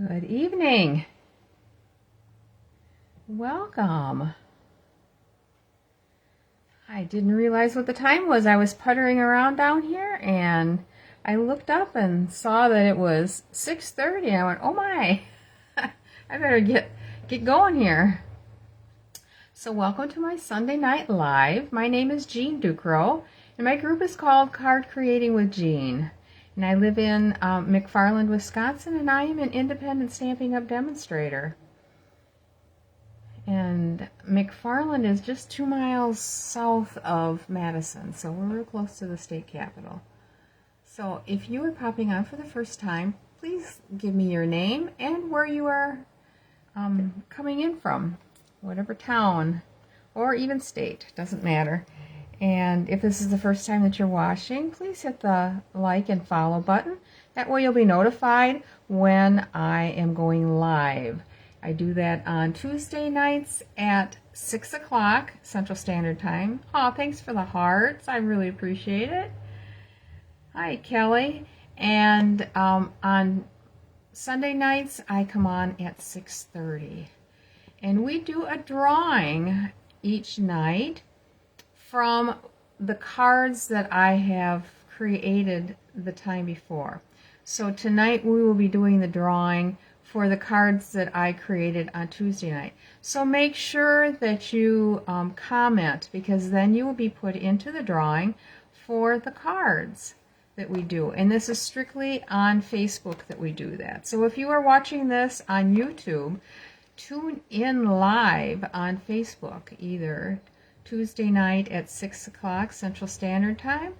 Good evening. Welcome. I didn't realize what the time was. I was puttering around down here and I looked up and saw that it was 6:30. I went, oh my, I better get going here. So welcome to my Sunday Night Live. My name is Jean Ducro and my group is called Card Creating with Jean. And I live in McFarland, Wisconsin, and I am an independent Stampin' Up! Demonstrator. And McFarland is just 2 miles south of Madison, so we're real close to the state capital. So if you are popping on for the first time, please give me your name and where you are coming in from, whatever town or even state, doesn't matter. And if this is the first time that you're watching, please hit the like and follow button. That way you'll be notified when I am going live. I do that on Tuesday nights at 6 o'clock Central Standard Time. Oh, thanks for the hearts. I really appreciate it. Hi, Kelly. And on Sunday nights, I come on at 6:30. And we do a drawing each night from the cards that I have created the time before. So tonight we will be doing the drawing for the cards that I created on Tuesday night. So make sure that you comment, because then you will be put into the drawing for the cards that we do. And this is strictly on Facebook that we do that. So if you are watching this on YouTube, tune in live on Facebook, either Tuesday night at 6 o'clock Central Standard Time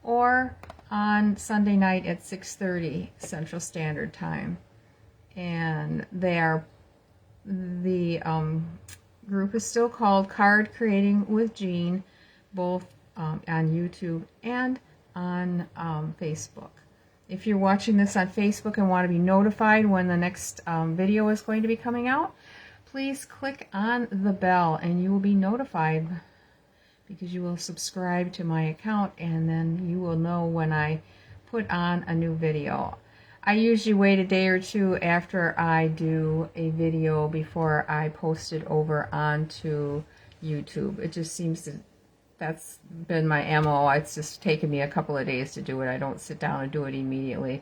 or on Sunday night at 6:30 Central Standard Time. And the group is still called Card Creating with Jean, both on YouTube and on Facebook. If you're watching this on Facebook and want to be notified when the next video is going to be coming out, please click on the bell and you will be notified, because you will subscribe to my account and then you will know when I put on a new video. I usually wait a day or two after I do a video before I post it over onto YouTube. It just seems to, that's been my MO. It's just taken me a couple of days to do it. I don't sit down and do it immediately,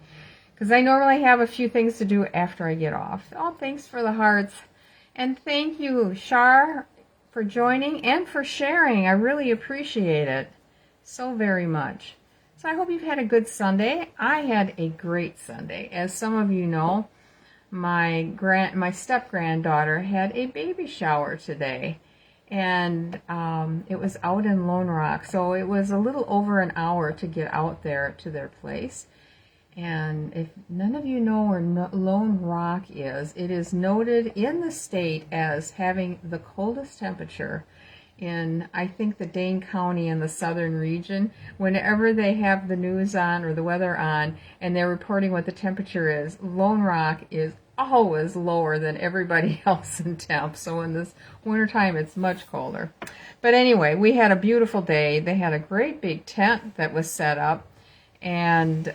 because I normally have a few things to do after I get off. Oh, thanks for the hearts. And thank you, Shar, for joining and for sharing. I really appreciate it so very much. So I hope you've had a good Sunday. I had a great Sunday. As some of you know, my step-granddaughter had a baby shower today. And it was out in Lone Rock. So it was a little over an hour to get out there to their place. And if none of you know where Lone Rock is, it is noted in the state as having the coldest temperature in, I think, the Dane County in the southern region. Whenever they have the news on or the weather on and they're reporting what the temperature is, Lone Rock is always lower than everybody else in temp. So in this wintertime, it's much colder. But anyway, we had a beautiful day. They had a great big tent that was set up, and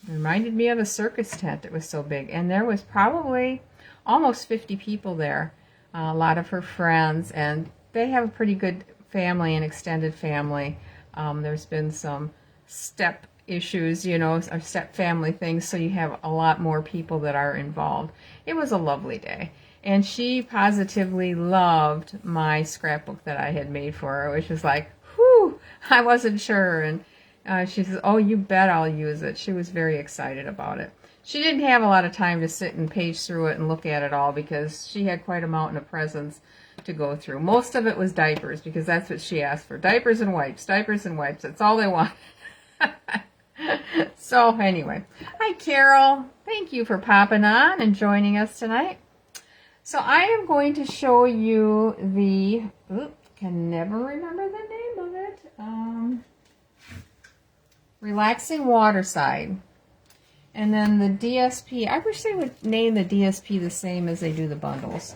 reminded me of a circus tent. It was so big, and there was probably almost 50 people there, a lot of her friends, and they have a pretty good family and extended family. There's been some step issues, you know, or step family things, so you have a lot more people that are involved. It was a lovely day, and she positively loved my scrapbook that I had made for her, which was like, whew, I wasn't sure. And she says, oh, you bet I'll use it. She was very excited about it. She didn't have a lot of time to sit and page through it and look at it all, because she had quite a mountain of presents to go through. Most of it was diapers, because that's what she asked for. Diapers and wipes. Diapers and wipes. That's all they want. So anyway. Hi, Carol. Thank you for popping on and joining us tonight. So I am going to show you the, can never remember the name of it. Relaxing Waterside. And then the DSP, I wish they would name the DSP the same as they do the bundles.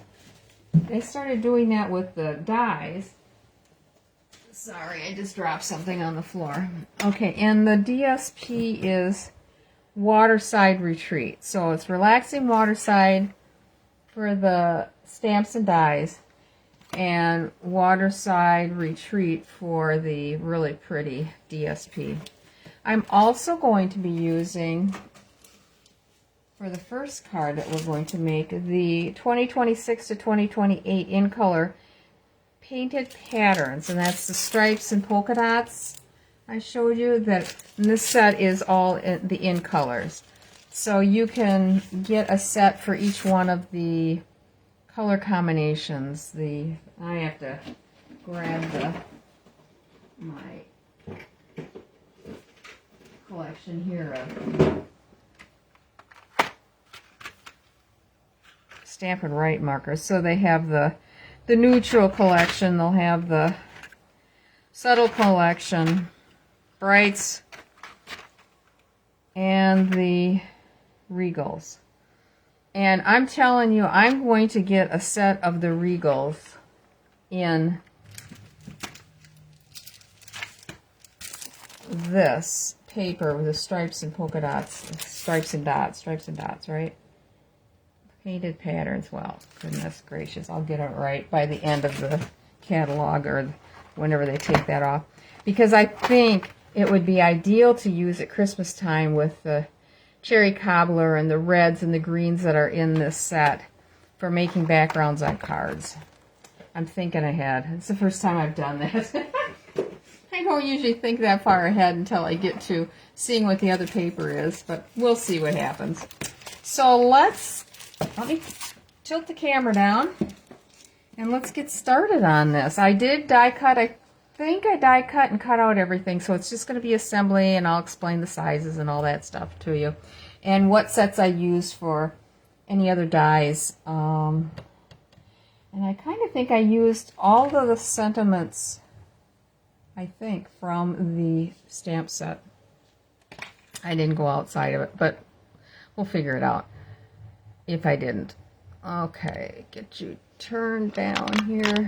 They started doing that with the dies. Sorry, I just dropped something on the floor. Okay, and the DSP is Waterside Retreat. So it's Relaxing Waterside for the stamps and dies, and Waterside Retreat for the really pretty DSP. I'm also going to be using, for the first card that we're going to make, the 2026 to 2028 in color painted patterns, and that's the stripes and polka dots I showed you. That this set is all in colors, so you can get a set for each one of the color combinations. I have to grab my collection here of Stampin' Write markers. So they have the neutral collection, they'll have the subtle collection, brights, and the regals. And I'm telling you, I'm going to get a set of the regals in this paper with the stripes and polka dots, stripes and dots, right? Painted patterns. Well, goodness gracious, I'll get it right by the end of the catalog or whenever they take that off, because I think it would be ideal to use at Christmas time with the cherry cobbler and the reds and the greens that are in this set for making backgrounds on cards. I'm thinking ahead. It's the first time I've done that. I don't usually think that far ahead until I get to seeing what the other paper is, but we'll see what happens. So let me tilt the camera down and let's get started on this. I did die cut. I think I die cut and cut out everything, so it's just going to be assembly, and I'll explain the sizes and all that stuff to you, and what sets I use for any other dies. And I kind of think I used all of the sentiments, I think, from the stamp set. I didn't go outside of it, but we'll figure it out if I didn't. Okay, get you turned down here.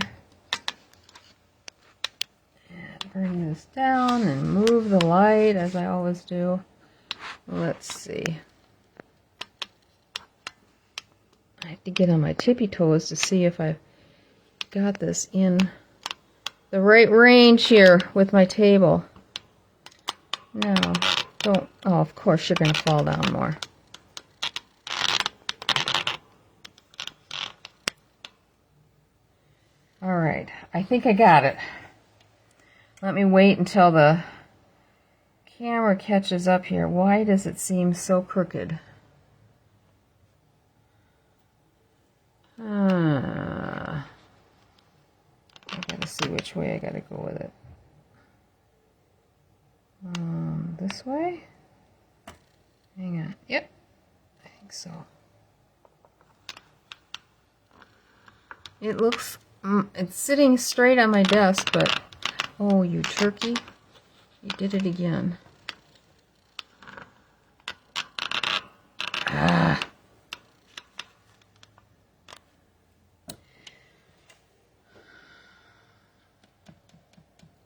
And bring this down and move the light as I always do. Let's see. I have to get on my tippy toes to see if I've got this in the right range here with my table. No, don't. Oh, of course you're going to fall down more. All right, I think I got it. Let me wait until the camera catches up here. Why does it seem so crooked? I gotta see which way I gotta go with it. This way? Hang on. Yep, I think so. It looks, it's sitting straight on my desk, but, oh, you turkey, you did it again. Ah.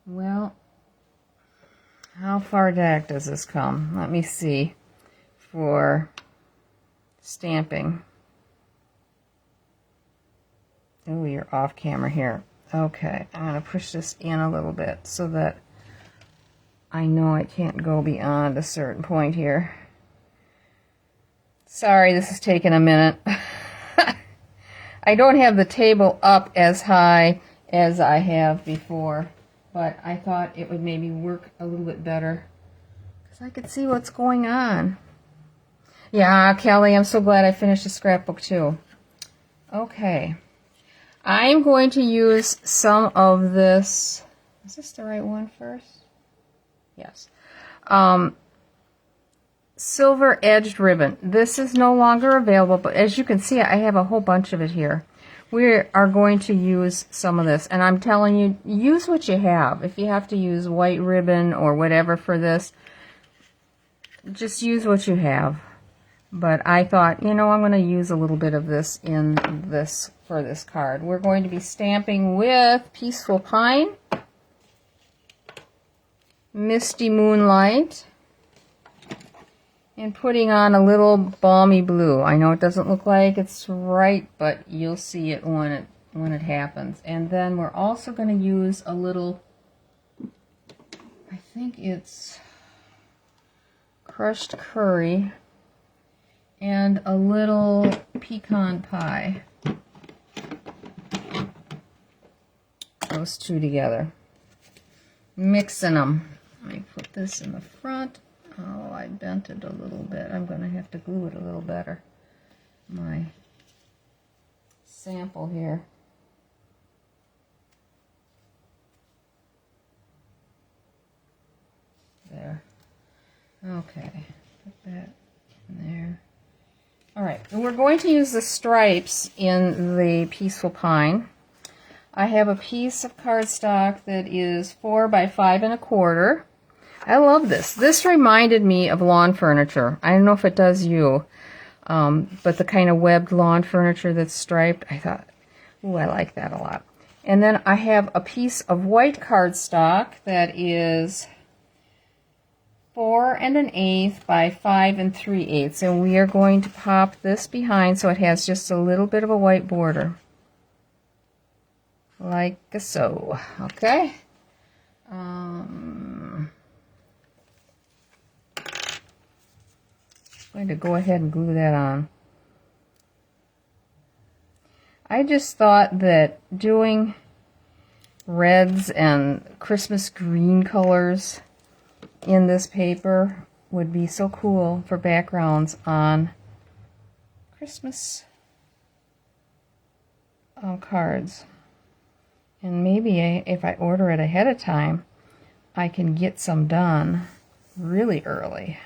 Well, how far back does this come? Let me see for stamping. Oh, you're off camera here. Okay, I'm going to push this in a little bit so that I know I can't go beyond a certain point here. Sorry, this is taking a minute. I don't have the table up as high as I have before, but I thought it would maybe work a little bit better because I could see what's going on. Yeah, Kelly, I'm so glad I finished the scrapbook too. Okay. I'm going to use some of this. Is this the right one first? Yes. Silver edged ribbon. This is no longer available, but as you can see, I have a whole bunch of it here. We are going to use some of this, and I'm telling you, use what you have. If you have to use white ribbon or whatever for this, just use what you have. But I thought, you know, I'm going to use a little bit of this in this for this card. We're going to be stamping with Peaceful Pine, Misty Moonlight, and putting on a little balmy blue. I know it doesn't look like it's right, but you'll see it when it happens. And then we're also going to use a little, I think it's crushed curry and a little pecan pie. Those two together. Mixing them. Let me put this in the front. Oh, I bent it a little bit. I'm going to have to glue it a little better. My sample here. There. Okay. Put that in there. Alright, and we're going to use the stripes in the Peaceful Pine. I have a piece of cardstock that is 4 by 5 1/4. I love this. This reminded me of lawn furniture. I don't know if it does you, but the kind of webbed lawn furniture that's striped, I thought, ooh, I like that a lot. And then I have a piece of white cardstock that is 4 1/8 by 5 3/8, and we are going to pop this behind so it has just a little bit of a white border. Like so. Okay. I'm going to go ahead and glue that on. I just thought that doing reds and Christmas green colors in this paper would be so cool for backgrounds on Christmas cards. And maybe if I order it ahead of time, I can get some done really early.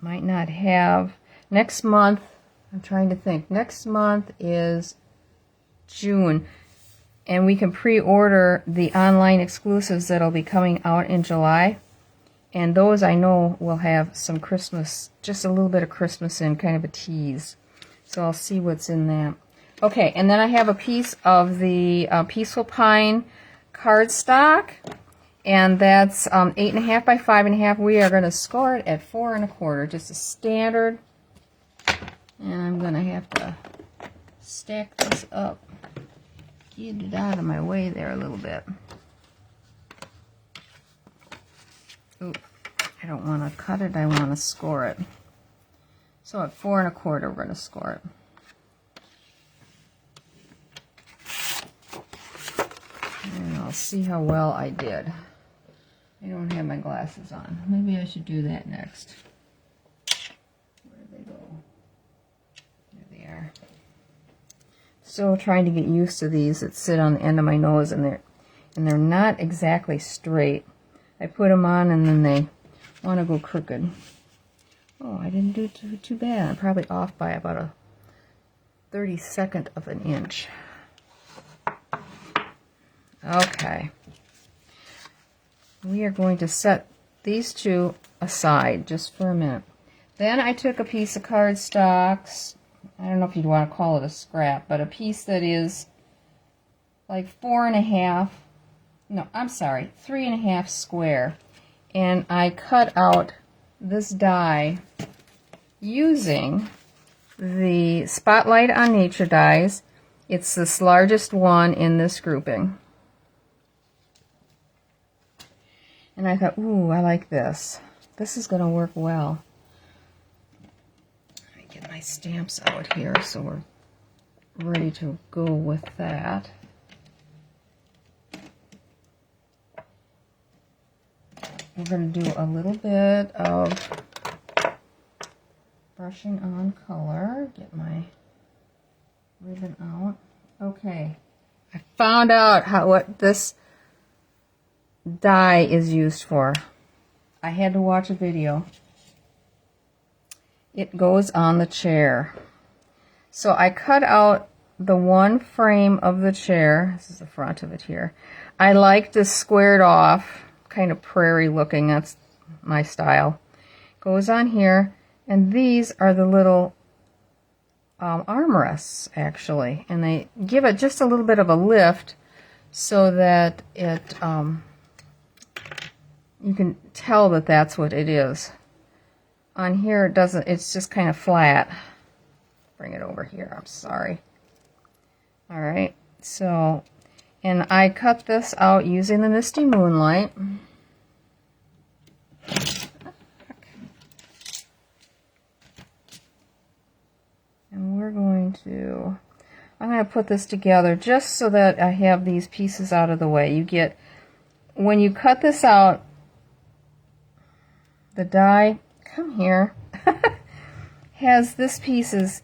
Might not have next month. I'm trying to think. Next month is June, and we can pre-order the online exclusives that'll be coming out in July, and those I know will have some Christmas, just a little bit of Christmas in, kind of a tease. So I'll see what's in that. Okay, and then I have a piece of the Peaceful Pine cardstock, and that's 8 1/2 by 5 1/2. We are going to score it at 4 1/4, just a standard. And I'm going to have to stack this up, get it out of my way there a little bit. Oop, I don't want to cut it, I want to score it. So at 4 1/4, we're going to score it. And I'll see how well I did. I don't have my glasses on. Maybe I should do that next. Where did they go? There they are. Still trying to get used to these that sit on the end of my nose, and they're not exactly straight. I put them on and then they want to go crooked. Oh, I didn't do too bad. I'm probably off by about a 32nd of an inch. Okay. We are going to set these two aside just for a minute. Then I took a piece of cardstock. I don't know if you'd want to call it a scrap, but a piece that is like 4 1/2. No, I'm sorry, 3 1/2 square. And I cut out this die using the Spotlight on Nature dies. It's this largest one in this grouping. And I thought, ooh, I like this. This is going to work well. Let me get my stamps out here so we're ready to go with that. We're going to do a little bit of brushing on color. Get my ribbon out. Okay. I found out what this die is used for. I had to watch a video. It goes on the chair. So I cut out the one frame of the chair. This is the front of it here. I like this squared off, kind of prairie looking. That's my style. Goes on here, and these are the little armrests actually, and they give it just a little bit of a lift so that it you can tell that that's what it is. on here it doesn't, it's just kind of flat. Bring it over here, I'm sorry. All right, so, and I cut this out using the Misty Moonlight. And we're going to, I'm going to put this together just so that I have these pieces out of the way. You get, when you cut this out, the die, come here, has this pieces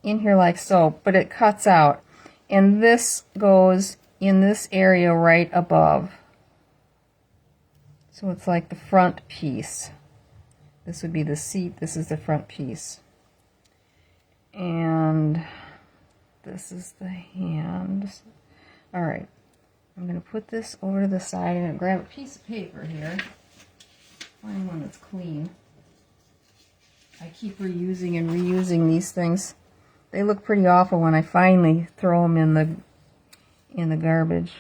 in here like so, but it cuts out. And this goes in this area right above. So it's like the front piece. This would be the seat, this is the front piece. And this is the hand. All right, I'm going to put this over to the side. I'm going to grab a piece of paper here. Find one that's clean. I keep reusing and reusing these things. They look pretty awful when I finally throw them in the garbage.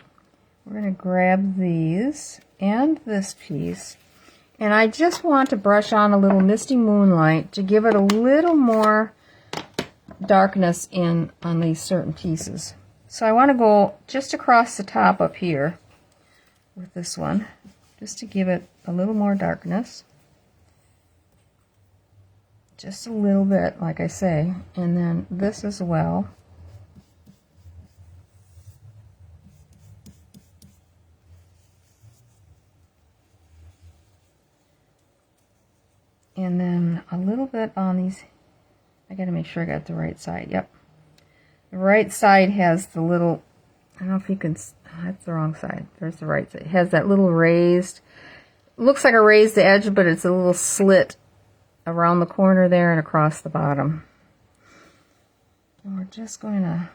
We're going to grab these and this piece. And I just want to brush on a little Misty Moonlight to give it a little more darkness in on these certain pieces. So I want to go just across the top up here with this one, just to give it a little more darkness. Just a little bit, like I say. And then this as well. And then a little bit on these. I gotta make sure I got the right side. Yep. The right side has the little, I don't know if you can, that's the wrong side. There's the right side. It has that little raised, looks like a raised edge, but it's a little slit around the corner there and across the bottom. And we're just going to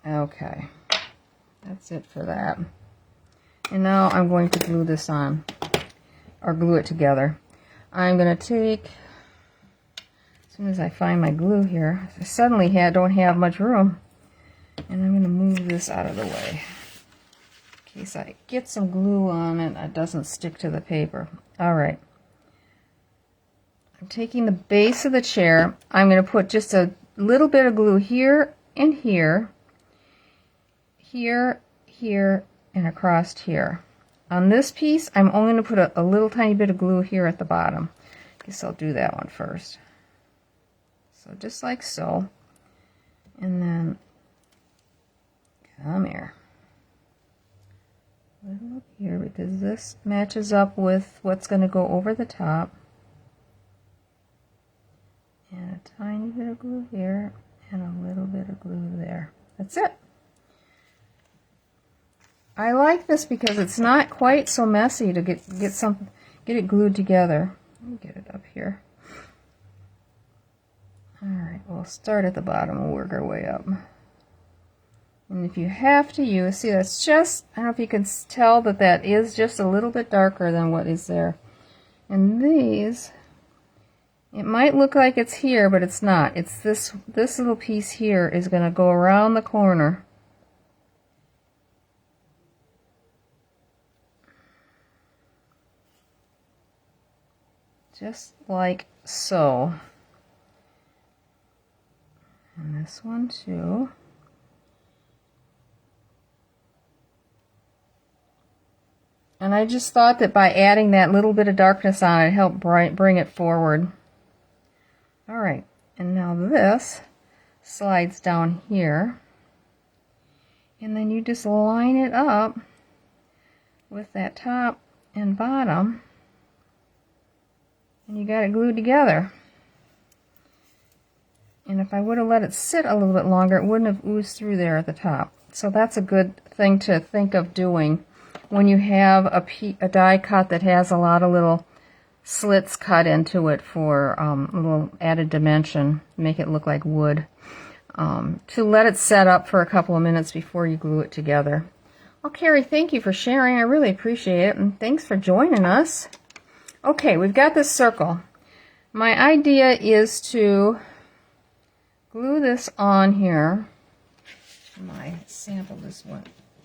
okay, that's it for that. And now I'm going to glue this on, or glue it together. I'm going to take, as soon as I find my glue here, I suddenly don't have much room, and I'm going to move this out of the way in case I get some glue on it and it doesn't stick to the paper. All right. I'm taking the base of the chair. I'm going to put just a little bit of glue here and here. Here, here, and across here. On this piece, I'm only going to put a little tiny bit of glue here at the bottom. Guess I'll do that one first. So just like so. And then, come here. A little up here, because this matches up with what's going to go over the top. And a tiny bit of glue here, and a little bit of glue there. That's it. I like this because it's not quite so messy to get it glued together. Let me get it up here. Alright, we'll start at the bottom and work our way up. And if you have to use, see that's just, I don't know if you can tell that that is just a little bit darker than what is there. And these, it might look like it's here, but it's not. It's this little piece here is going to go around the corner. Just like so. And this one too. And I just thought that by adding that little bit of darkness on it helped bring it forward. Alright, and now this slides down here. And then you just line it up with that top and bottom. And you got it glued together. And if I would have let it sit a little bit longer, it wouldn't have oozed through there at the top. So that's a good thing to think of doing when you have a die cut that has a lot of little slits cut into it for a little added dimension, make it look like wood. To let it set up for a couple of minutes before you glue it together. Well, Carrie, thank you for sharing. I really appreciate it, and thanks for joining us. Okay, we've got this circle. My idea is to glue this on here my sample just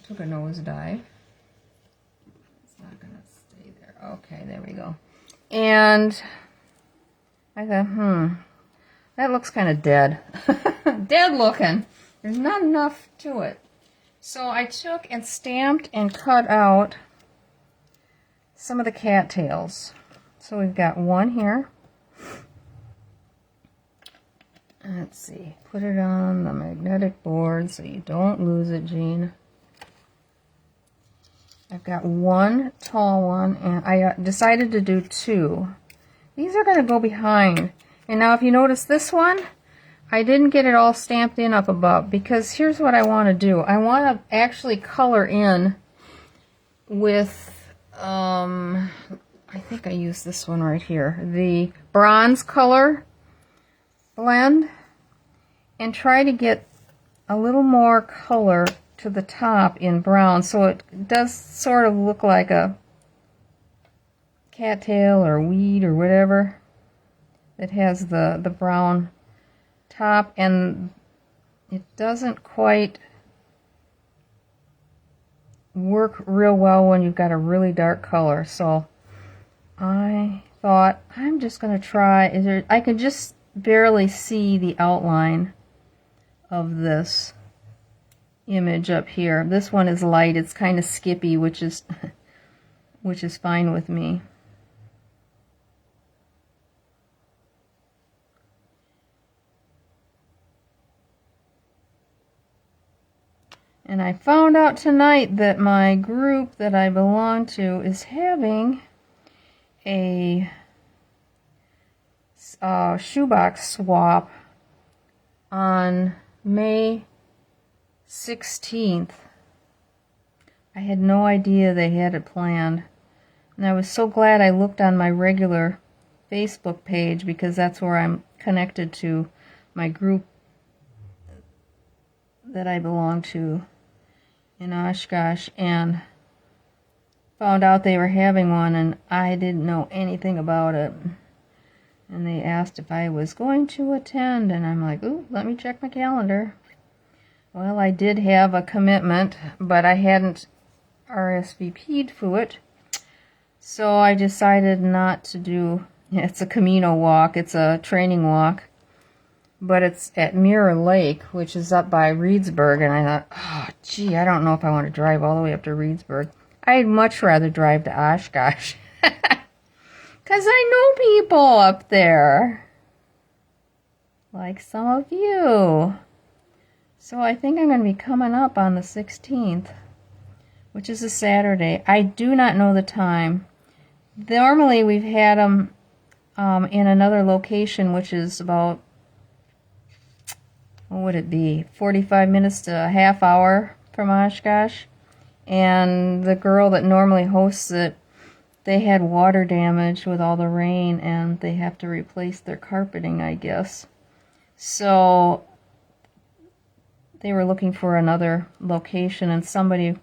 took a nosedive. It's not going to stay there. Okay, there we go. And I thought, that looks kind of dead. Dead looking. There's not enough to it. So I took and stamped and cut out some of the cattails. So we've got one here. Let's see, put it on the magnetic board so you don't lose it, Jean. I've got one tall one, and I decided to do two. These are going to go behind. And now if you notice this one, I didn't get it all stamped in up above, because here's what I want to do. I want to actually color in with, I think I used this one right here, the bronze color blend, and try to get a little more color to the top in brown, so it does sort of look like a cattail or weed or whatever that has the brown top, and it doesn't quite work real well when you've got a really dark color. So I thought I'm just going to try. I can just barely see the outline of this image up here. This one is light. It's kind of skippy, which is fine with me. And I found out tonight that my group that I belong to is having a shoebox swap on May 16th. I had no idea they had it planned. And I was so glad I looked on my regular Facebook page, because that's where I'm connected to my group that I belong to in Oshkosh, and found out they were having one, and I didn't know anything about it. And they asked if I was going to attend, and I'm like, ooh, let me check my calendar. Well, I did have a commitment, but I hadn't RSVP'd for it, so I decided not to do. It's a Camino walk, it's a training walk, but it's at Mirror Lake, which is up by Reedsburg, and I thought, oh, gee, I don't know if I want to drive all the way up to Reedsburg. I'd much rather drive to Oshkosh, because I know people up there, like some of you. So I think I'm going to be coming up on the 16th, which is a Saturday. I do not know the time. Normally we've had them in another location, which is about, what would it be, 45 minutes to a half hour from Oshkosh. And the girl that normally hosts it, they had water damage with all the rain, and they have to replace their carpeting, I guess. So they were looking for another location, and somebody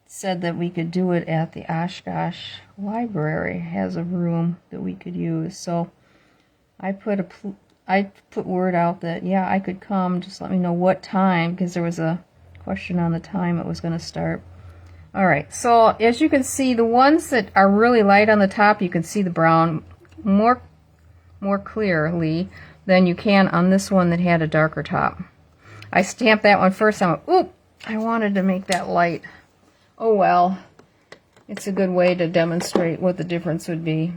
said that we could do it at the Oshkosh Library. It has a room that we could use. So I put word out that, yeah, I could come, just let me know what time, because there was a question on the time it was going to start. Alright, so as you can see, the ones that are really light on the top, you can see the brown more clearly than you can on this one that had a darker top. I stamped that one first. I'm like, oop, I wanted to make that light. Oh well, it's a good way to demonstrate what the difference would be.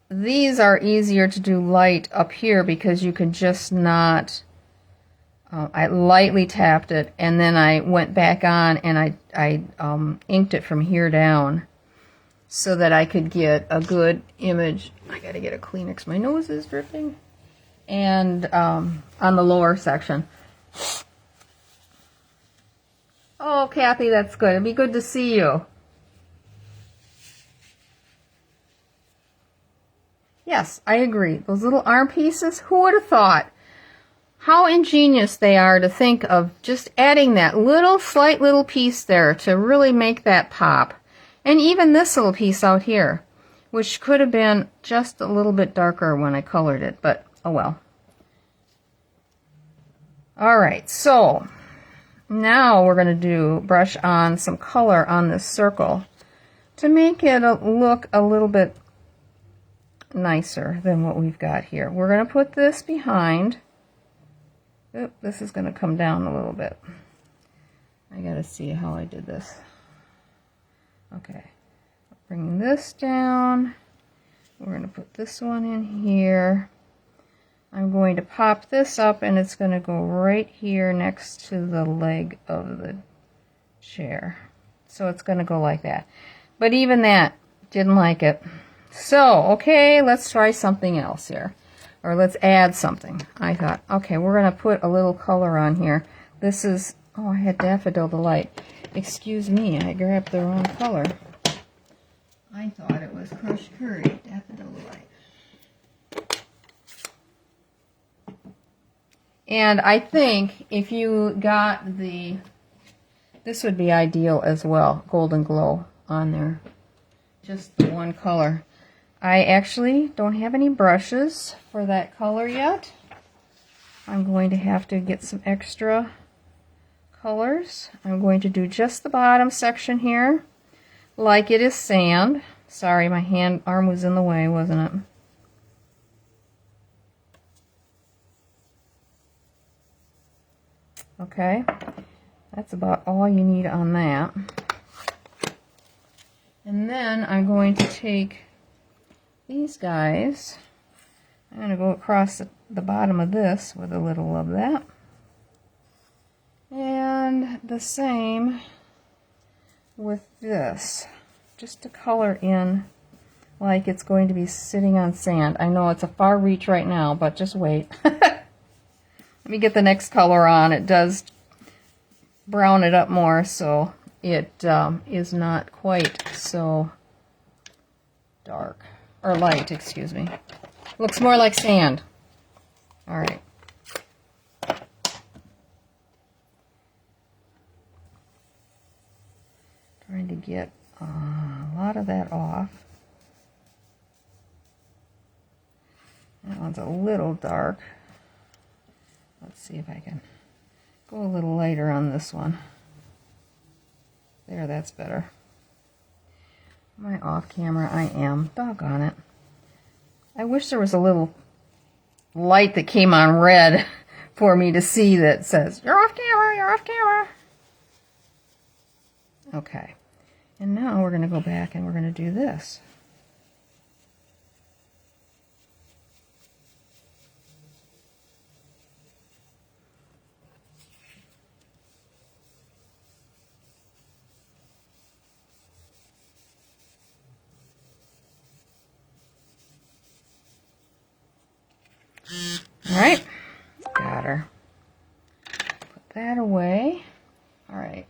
These are easier to do light up here because you can just not, I lightly tapped it, and then I went back on and I inked it from here down so that I could get a good image. I gotta get a Kleenex, my nose is dripping. And on the lower section. Oh, Kathy, that's good. It'd be good to see you. Yes, I agree. Those little arm pieces, who would have thought? How ingenious they are to think of just adding that slight little piece there to really make that pop. And even this little piece out here, which could have been just a little bit darker when I colored it, but oh well. All right, so now we're going to brush on some color on this circle to make it look a little bit nicer than what we've got here. We're going to put this behind. Oop, this is going to come down a little bit. I got to see how I did this. Okay, bring this down. We're going to put this one in here. I'm going to pop this up and it's going to go right here next to the leg of the chair. So it's going to go like that. But even that didn't like it. So, okay, let's try something else here. Or let's add something. I thought, okay, we're going to put a little color on here. This is, oh, I had Daffodil Delight. Excuse me, I grabbed the wrong color. I thought it was Crushed Curry, Daffodil Delight. And I think if you got this would be ideal as well, Golden Glow on there. Just the one color. I actually don't have any brushes for that color yet. I'm going to have to get some extra colors. I'm going to do just the bottom section here, like it is sand. Sorry, my arm was in the way, wasn't it? Okay, that's about all you need on that. And then I'm going to take these guys. I'm going to go across the bottom of this with a little of that. And the same with this. Just to color in like it's going to be sitting on sand. I know it's a far reach right now, but just wait. Let me get the next color on. It does brown it up more, so it is not quite so dark. Or light, excuse me. Looks more like sand. All right. Trying to get a lot of that off. That one's a little dark. Let's see if I can go a little lighter on this one. There, that's better. Am I off camera? I am. Doggone it. I wish there was a little light that came on red for me to see that says, "You're off camera, you're off camera." Okay. And now we're going to go back and we're going to do this. All right, got her. Put that away. All right.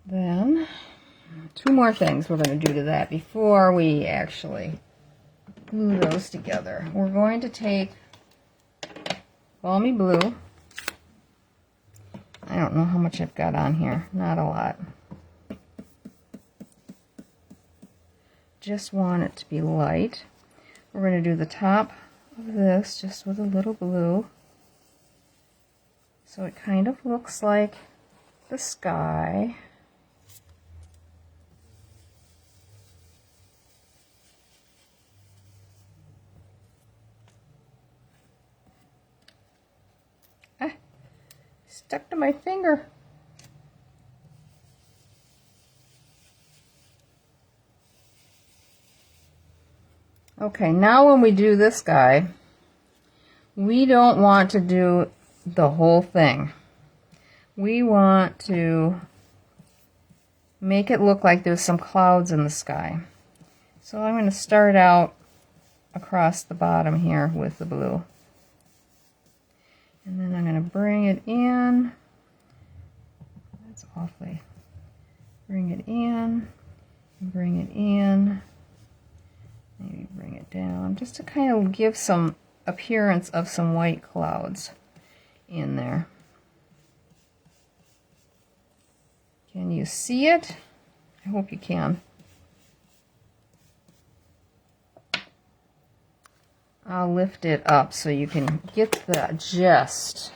Then, two more things we're going to do to that before we actually glue those together. We're going to take Balmy Blue. I don't know how much I've got on here. Not a lot. Just want it to be light. We're going to do the top of this just with a little blue. So it kind of looks like the sky. Ah, stuck to my finger. Okay, now when we do this guy, we don't want to do the whole thing. We want to make it look like there's some clouds in the sky. So I'm going to start out across the bottom here with the blue. And then I'm going to bring it in. That's awfully. Bring it in, bring it in. Maybe bring it down, just to kind of give some appearance of some white clouds in there. Can you see it? I hope you can. I'll lift it up so you can get the gist.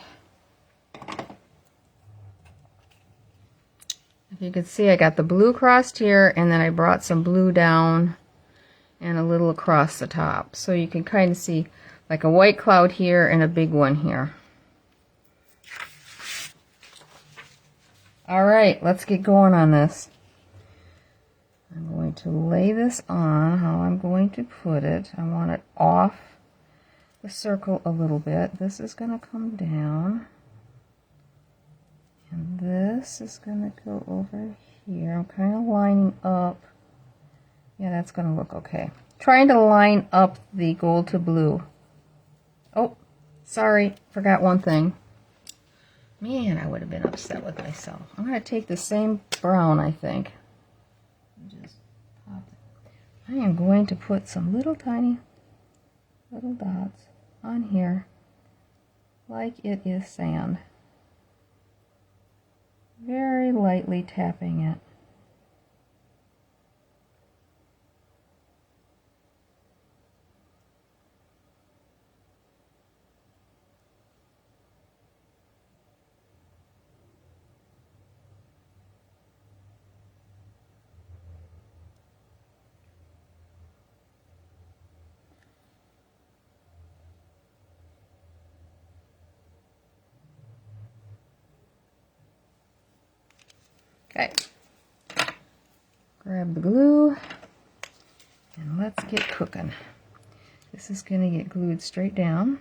If you can see, I got the blue crossed here, and then I brought some blue down and a little across the top. So you can kind of see like a white cloud here and a big one here. All right, let's get going on this. I'm going to lay this on how I'm going to put it. I want it off the circle a little bit. This is going to come down. And this is going to go over here. I'm kind of lining up. Yeah, that's going to look okay. Trying to line up the gold to blue. Oh, sorry, forgot one thing. Man, I would have been upset with myself. I'm going to take the same brown, I think. Just pop it. I am going to put some little tiny little dots on here like it is sand. Very lightly tapping it. Okay, grab the glue and let's get cooking. This is going to get glued straight down.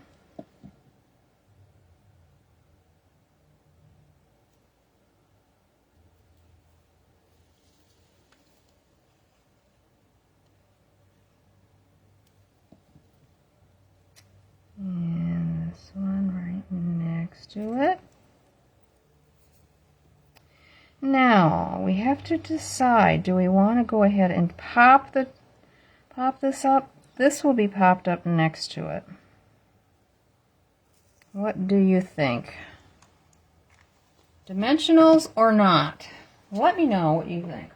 And this one right next to it. Now, we have to decide, do we want to go ahead and pop this up? This will be popped up next to it. What do you think? Dimensionals or not? Let me know what you think.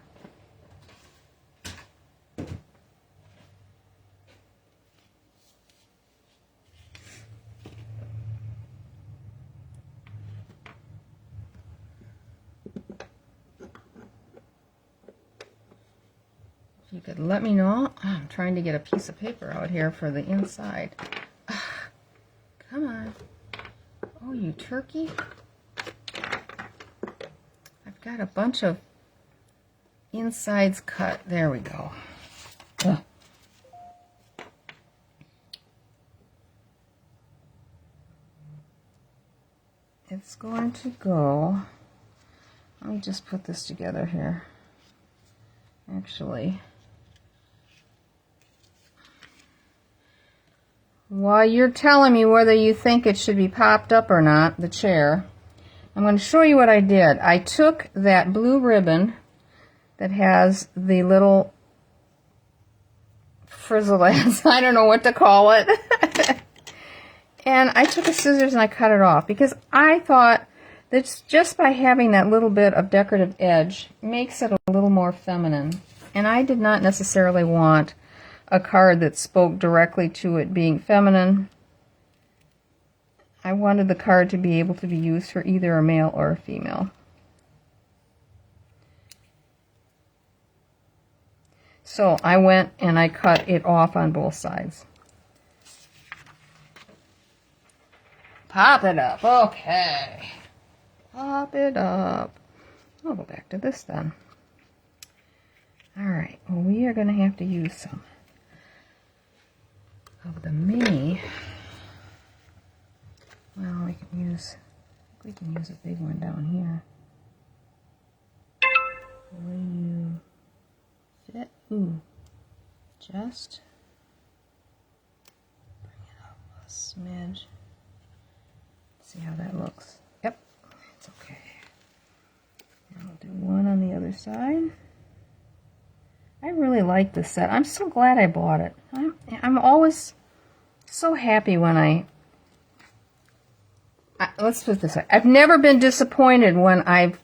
You could let me know. I'm trying to get a piece of paper out here for the inside. Come on. Oh, you turkey. I've got a bunch of insides cut. There we go. Ugh. It's going to go. Let me just put this together here. Actually, while you're telling me whether you think it should be popped up or not, the chair, I'm going to show you what I did. I took that blue ribbon that has the little frizzlets, I don't know what to call it, and I took a scissors and I cut it off because I thought that just by having that little bit of decorative edge makes it a little more feminine. And I did not necessarily want a card that spoke directly to it being feminine. I wanted the card to be able to be used for either a male or a female. So I went and I cut it off on both sides. Pop it up. Okay. Pop it up. I'll go back to this then. Alright, well, we are going to have to use some of the mini. Well, we can use a big one down here. Will you fit? Ooh, just bring it up a smidge. See how that looks. Yep, it's okay. And we'll do one on the other side. I really like this set. I'm so glad I bought it. I'm always so happy when let's put it this way. I've never been disappointed when I've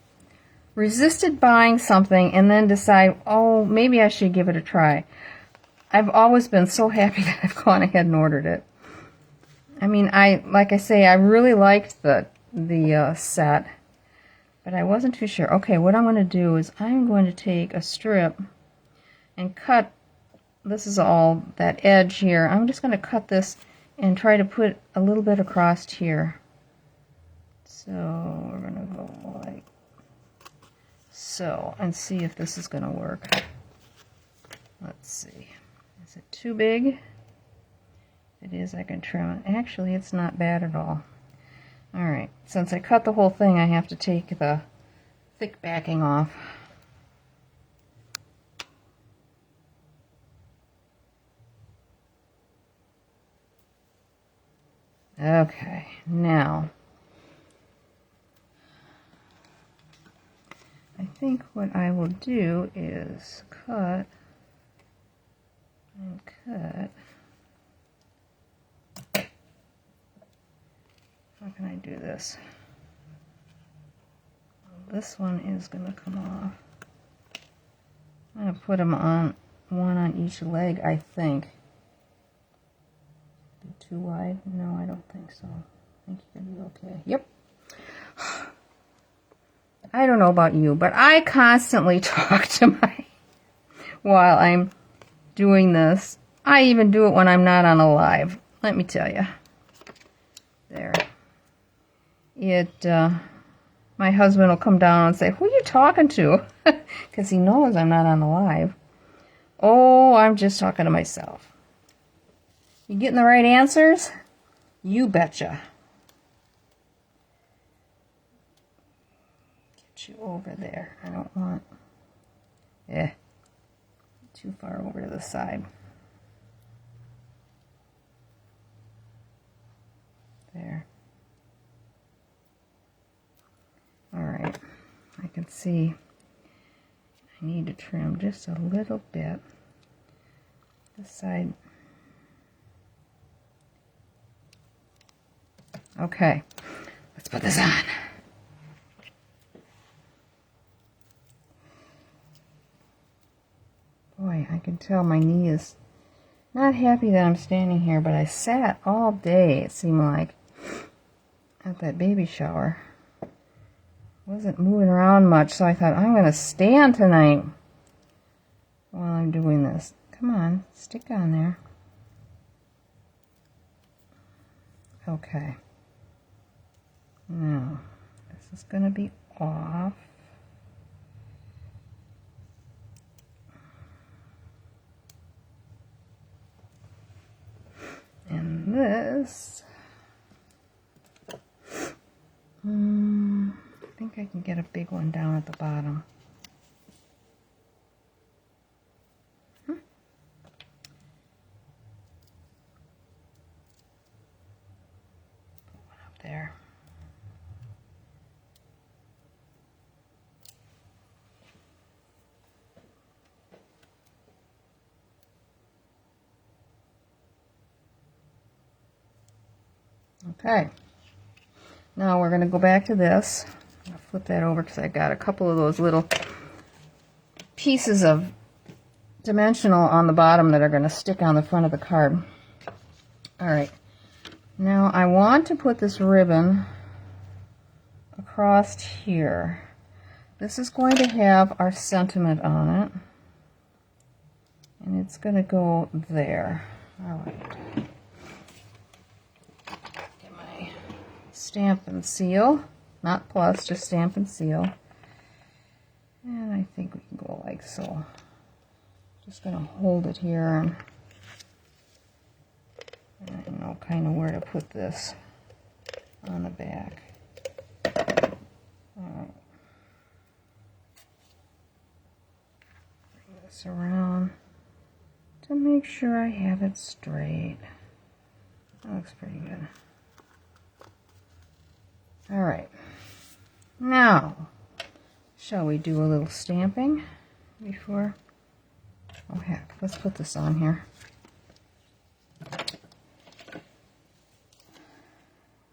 resisted buying something and then decide, oh, maybe I should give it a try. I've always been so happy that I've gone ahead and ordered it. I mean, like I say, I really liked the set, but I wasn't too sure. Okay, what I'm going to do is I'm going to take a strip and cut, this is all that edge here. I'm just going to cut this and try to put a little bit across here. So we're going to go like so and see if this is going to work. Let's see. Is it too big? If it is, I can trim it. Actually, it's not bad at all. Alright, since I cut the whole thing, I have to take the thick backing off. Okay, now I think what I will do is cut and cut. How can I do this? This one is going to come off. I'm going to put them on, one on each leg, I think. Too wide? No, I don't think so. I think you're going to be okay. Yep. I don't know about you, but I constantly talk to my, while I'm doing this. I even do it when I'm not on a live. Let me tell you. There. My husband will come down and say, "Who are you talking to?" Because he knows I'm not on the live. Oh, I'm just talking to myself. You getting the right answers? You betcha. Get you over there. I don't want... too far over to the side. There. Alright. I can see I need to trim just a little bit. This side... Okay, let's put this on. Boy, I can tell my knee is not happy that I'm standing here, but I sat all day, it seemed like, at that baby shower. Wasn't moving around much, so I thought, I'm going to stand tonight while I'm doing this. Come on, stick on there. Okay. Now, this is going to be off. And this, I think I can get a big one down at the bottom. Put one up there. Okay, now we're going to go back to this. I'll flip that over because I got a couple of those little pieces of dimensional on the bottom that are going to stick on the front of the card. Alright, now I want to put this ribbon across here. This is going to have our sentiment on it, and it's going to go there. Alright. Stamp and seal, not plus, just stamp and seal. And I think we can go like so. Just going to hold it here, and I know kind of where to put this on the back. Bring this around to make sure I have it straight. That looks pretty good. Alright, now, shall we do a little stamping before? Oh heck, let's put this on here.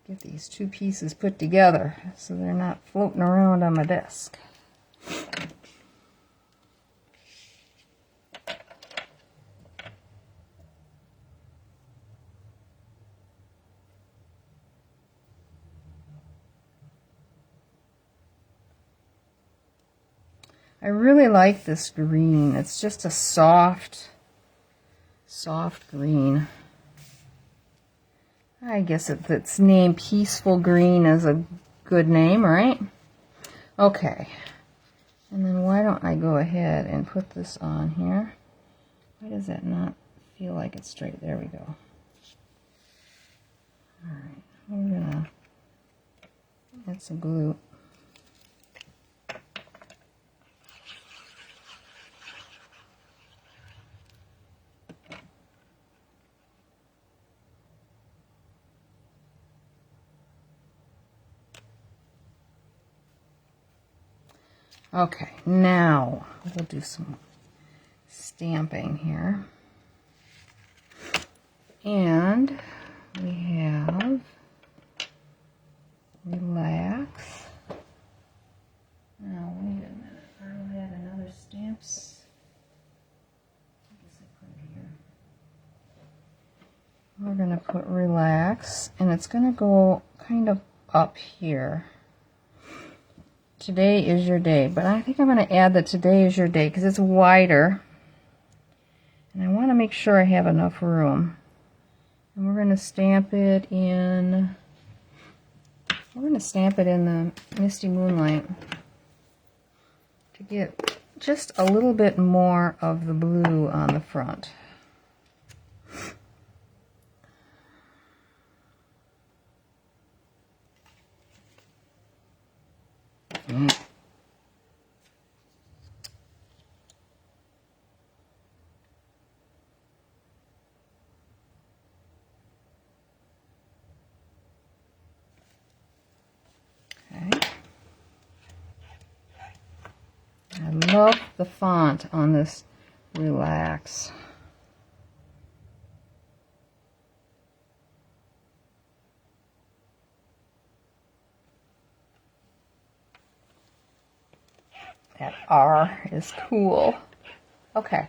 Get these two pieces put together so they're not floating around on my desk. I really like this green. It's just a soft green. I guess its name Peaceful Green is a good name, right? Okay. And then why don't I go ahead and put this on here? Why does that not feel like it's straight? There we go. Alright, we're gonna add some glue. Okay, now we'll do some stamping here. And we have Relax. Now, wait a minute. I had another stamps. I guess I put it here. We're going to put Relax, and it's going to go kind of up here. Today is your day, but I think I'm going to add the Today is your day because it's wider. And I want to make sure I have enough room. And we're going to stamp it in, the Misty Moonlight to get just a little bit more of the blue on the front. I love the font on this Relax. That R is cool. Okay,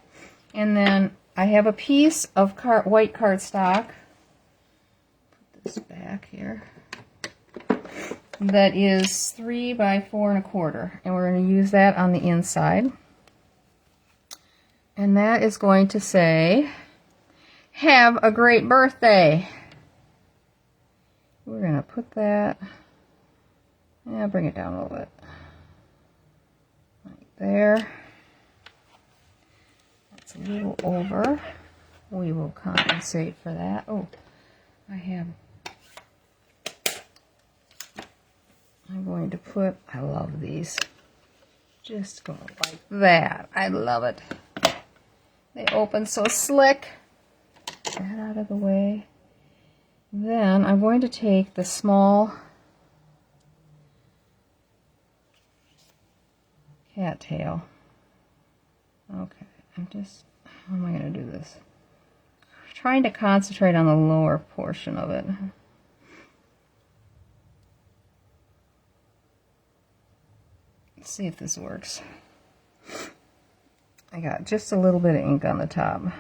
and then I have a piece of white cardstock. Put this back here. That is 3 by 4 1/4, and we're going to use that on the inside. And that is going to say, "Have a great birthday." We're going to put that, bring it down a little bit. Right there. That's a little over. We will compensate for that. Oh, I'm going to put, I love these. Just go like that. I love it. They open so slick. Get that out of the way. Then I'm going to take the small cattail. Okay, how am I going to do this? I'm trying to concentrate on the lower portion of it. Let's see if this works. I got just a little bit of ink on the top. I'm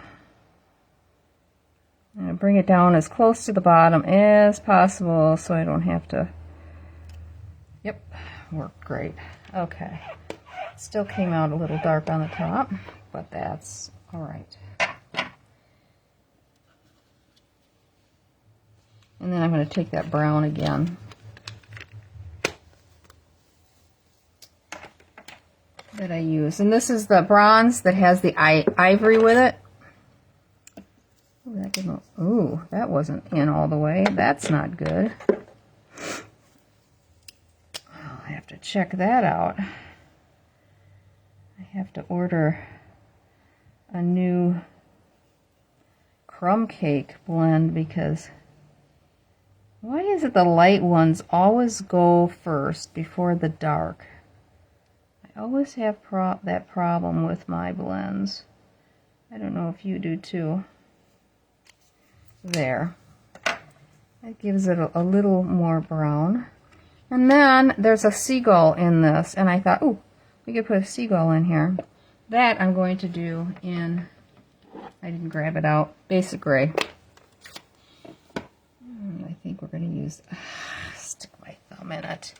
going to bring it down as close to the bottom as possible so I don't have to... Yep, worked great. Okay. Still came out a little dark on the top, but that's alright. And then I'm going to take that brown again. That I use, and this is the bronze that has the ivory with it. Ooh, that wasn't in all the way. That's not good. I'll have to check that out. I have to order a new crumb cake blend because why is it the light ones always go first before the dark? I always have that problem with my blends. I don't know if you do too. There. That gives it a little more brown. And then there's a seagull in this, and I thought, ooh, we could put a seagull in here. That I'm going to do in, I didn't grab it out, Basic Gray. I think we're going to use, stick my thumb in it.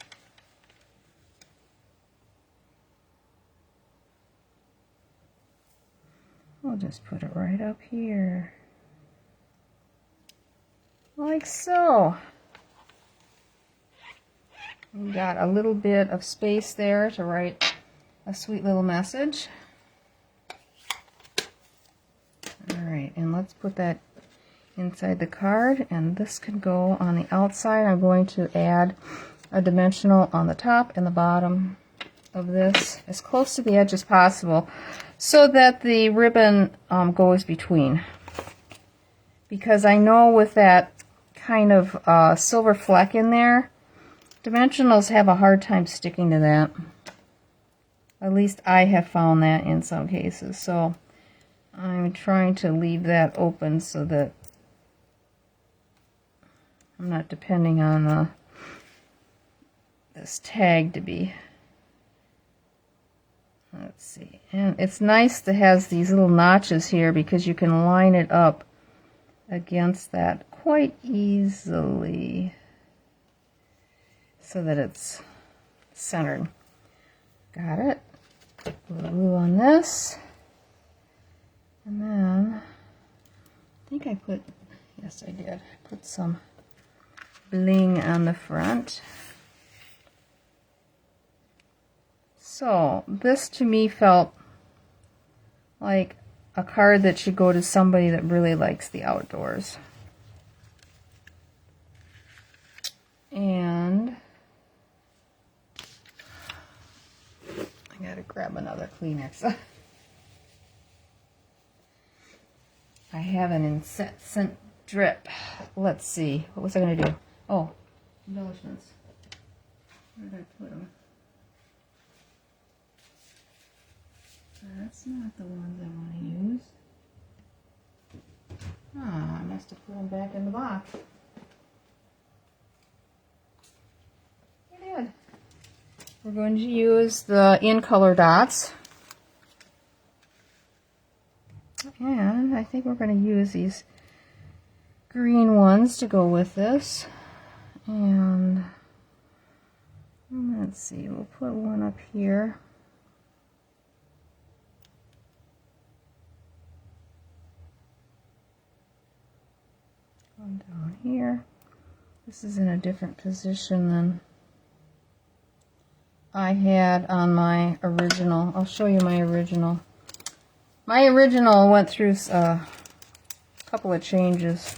We'll just put it right up here. Like so. We got a little bit of space there to write a sweet little message. Alright, and let's put that inside the card, and this can go on the outside. I'm going to add a dimensional on the top and the bottom of this as close to the edge as possible so that the ribbon goes between. Because I know with that kind of silver fleck in there, dimensionals have a hard time sticking to that. At least I have found that in some cases. So I'm trying to leave that open so that I'm not depending on this tag to be. Let's see. And it's nice to have these little notches here because you can line it up against that quite easily so that it's centered. Got it. A little glue on this. And then I think I put, yes I did, put some bling on the front. So this to me felt like a card that should go to somebody that really likes the outdoors. And I gotta grab another Kleenex. I have an incessant drip. Let's see, what was I gonna do? Oh, embellishments. Where did I put them? That's not the ones I want to use. Ah, I must have put them back in the box. I did. We're going to use the in color dots. And I think we're going to use these green ones to go with this. And let's see, we'll put one up here. One down here. This is in a different position than I had on my original. I'll show you my original. My original went through a couple of changes.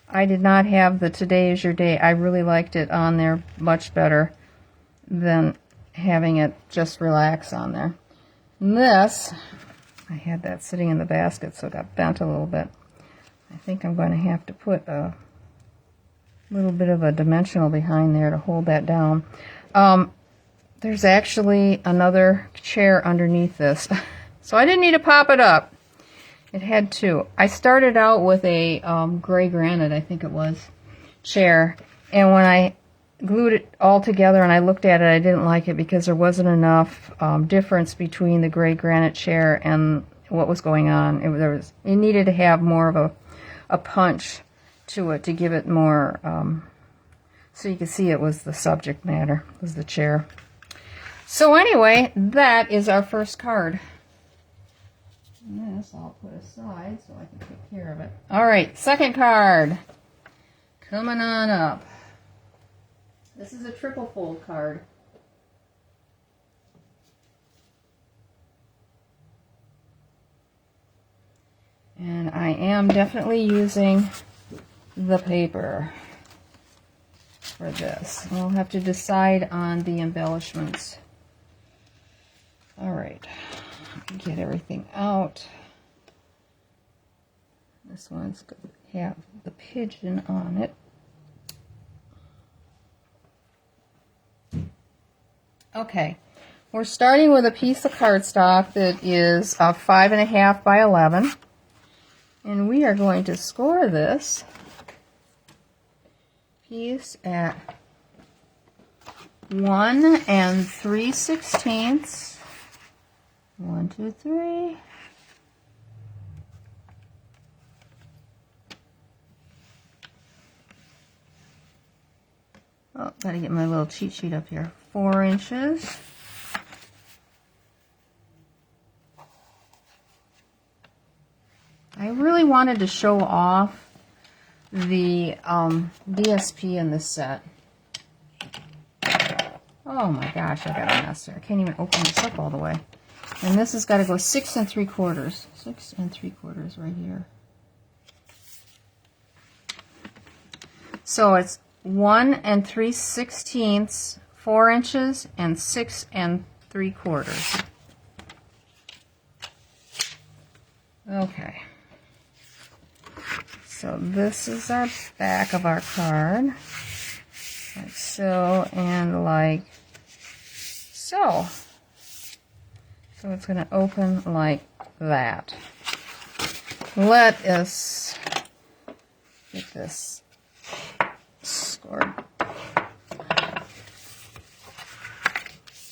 I did not have the Today is Your Day. I really liked it on there much better than having it just relax on there. And this, I had that sitting in the basket, so it got bent a little bit. I think I'm going to have to put a little bit of a dimensional behind there to hold that down. There's actually another chair underneath this, so I didn't need to pop it up. It had two. I started out with a gray granite, I think it was, chair, and when I glued it all together and I looked at it, I didn't like it because there wasn't enough difference between the gray granite chair and what was going on. It needed to have more of a punch to it to give it more, so you could see it was the subject matter, was the chair. So anyway, that is our first card. And this I'll put aside so I can take care of it. Alright, second card. Coming on up. This is a triple fold card. And I am definitely using the paper for this. We'll have to decide on the embellishments. Alright, get everything out. This one's going to have the pigeon on it. Okay, we're starting with a piece of cardstock that is 5.5 by 11, and we are going to score this piece at 1 3/16. 1, 2, 3. Oh, gotta get my little cheat sheet up here. 4 inches. wanted to show off the DSP in this set. Oh my gosh, I got a mess here. I can't even open this up all the way. And this has got to go 6 3/4. 6 3/4 right here. So it's 1 3/16, 4 inches, and 6 3/4. Okay. So this is our back of our card. Like so and like so. So it's going to open like that. Let us get this scored.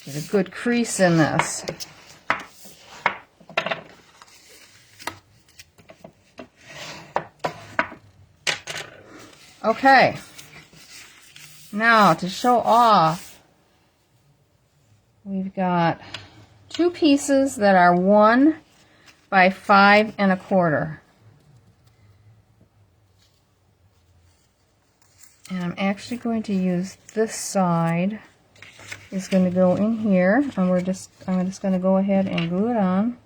Get a good crease in this. Okay. Now to show off, we've got 2 pieces that are 1 by 5 1/4. And I'm actually going to use this side is going to go in here, and I'm just going to go ahead and glue it on.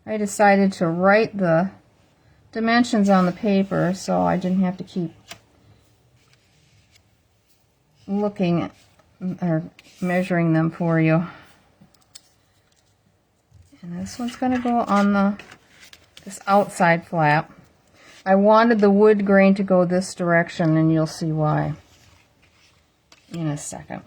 I decided to write the dimensions on the paper so I didn't have to keep looking or measuring them for you. And this one's going to go on this outside flap. I wanted the wood grain to go this direction, and you'll see why in a second.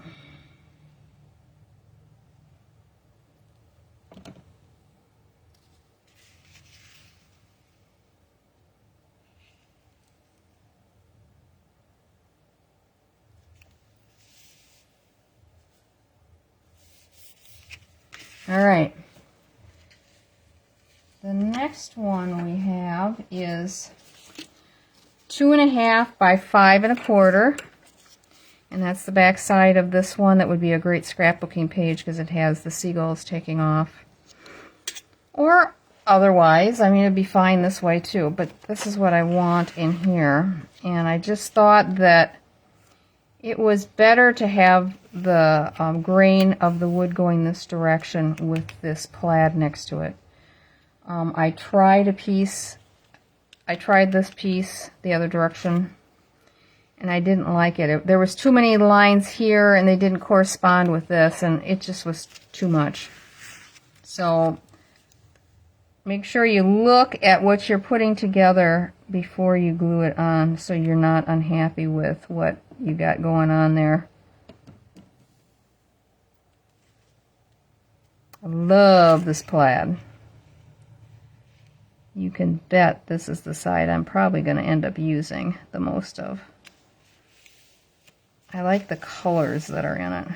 All right. The next one we have is 2 1/2 by 5 1/4, and that's the back side of this one. That would be a great scrapbooking page because it has the seagulls taking off. Or otherwise, I mean, it'd be fine this way too, but this is what I want in here. And I just thought that it was better to have the grain of the wood going this direction with this plaid next to it. I tried this piece the other direction, and I didn't like it. There was too many lines here, and they didn't correspond with this, and it just was too much. So make sure you look at what you're putting together before you glue it on, so you're not unhappy with what you got going on there. I love this plaid. You can bet this is the side I'm probably going to end up using the most of. I like the colors that are in it.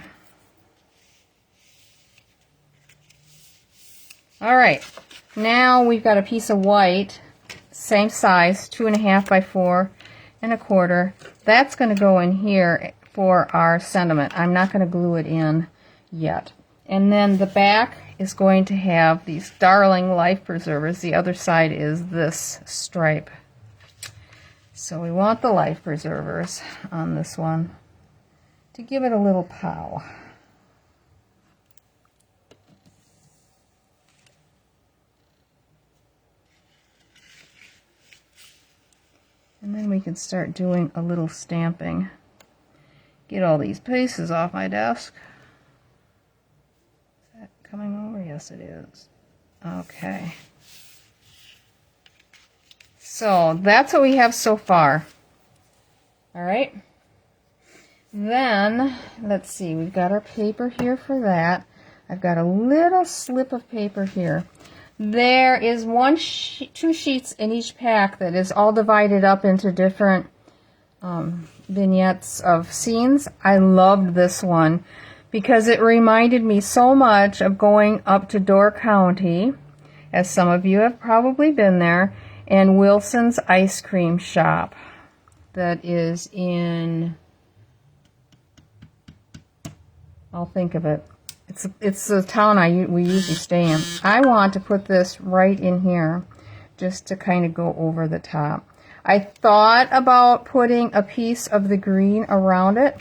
All right, now we've got a piece of white, same size, 2 1/2 by 4 1/4. That's going to go in here for our sentiment. I'm not going to glue it in yet. And then the back is going to have these darling life preservers. The other side is this stripe. So we want the life preservers on this one to give it a little pow. And then we can start doing a little stamping. Get all these pieces off my desk. Is that coming over? Yes, it is. Okay. So that's what we have so far. All right. Then, let's see, we've got our paper here for that. I've got a little slip of paper here. There is 2 sheets in each pack that is all divided up into different vignettes of scenes. I loved this one because it reminded me so much of going up to Door County as some of you have probably been there, and Wilson's Ice Cream Shop. That is in, I'll think of it. It's the town we usually stay in. I want to put this right in here, just to kind of go over the top. I thought about putting a piece of the green around it,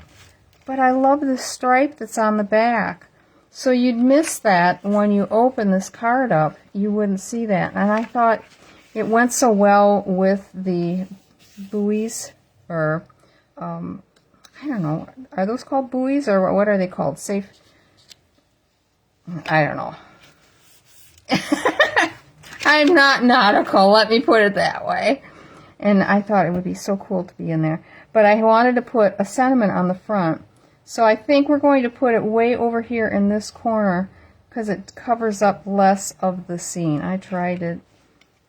but I love the stripe that's on the back. So you'd miss that when you open this card up. You wouldn't see that. And I thought it went so well with the buoys, or I don't know, are those called buoys, or what are they called? Safe, I don't know. I'm not nautical, let me put it that way. And I thought it would be so cool to be in there. But I wanted to put a sentiment on the front. So I think we're going to put it way over here in this corner, because it covers up less of the scene. I tried it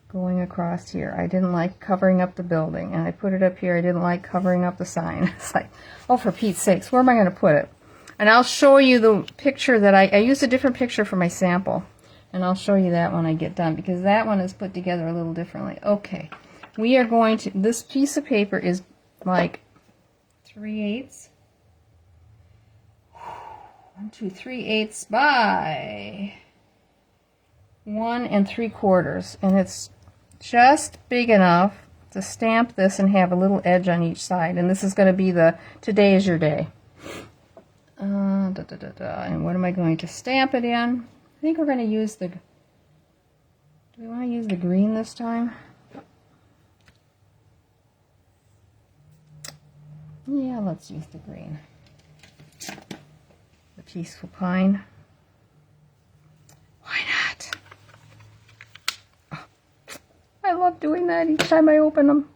going across here. I didn't like covering up the building. And I put it up here. I didn't like covering up the sign. It's like, oh, for Pete's sakes, where am I going to put it? And I'll show you the picture that I used a different picture for my sample. And I'll show you that when I get done, because that one is put together a little differently. Okay, we are going to, this piece of paper is like 3/8. 1, 2, 3/8 by 1 3/4. And it's just big enough to stamp this and have a little edge on each side. And this is going to be the today is your day. And what am I going to stamp it in? I think we're going to use the, do we want to use the green this time? Yeah, let's use the green. The Peaceful Pine. Why not? Oh, I love doing that each time I open them.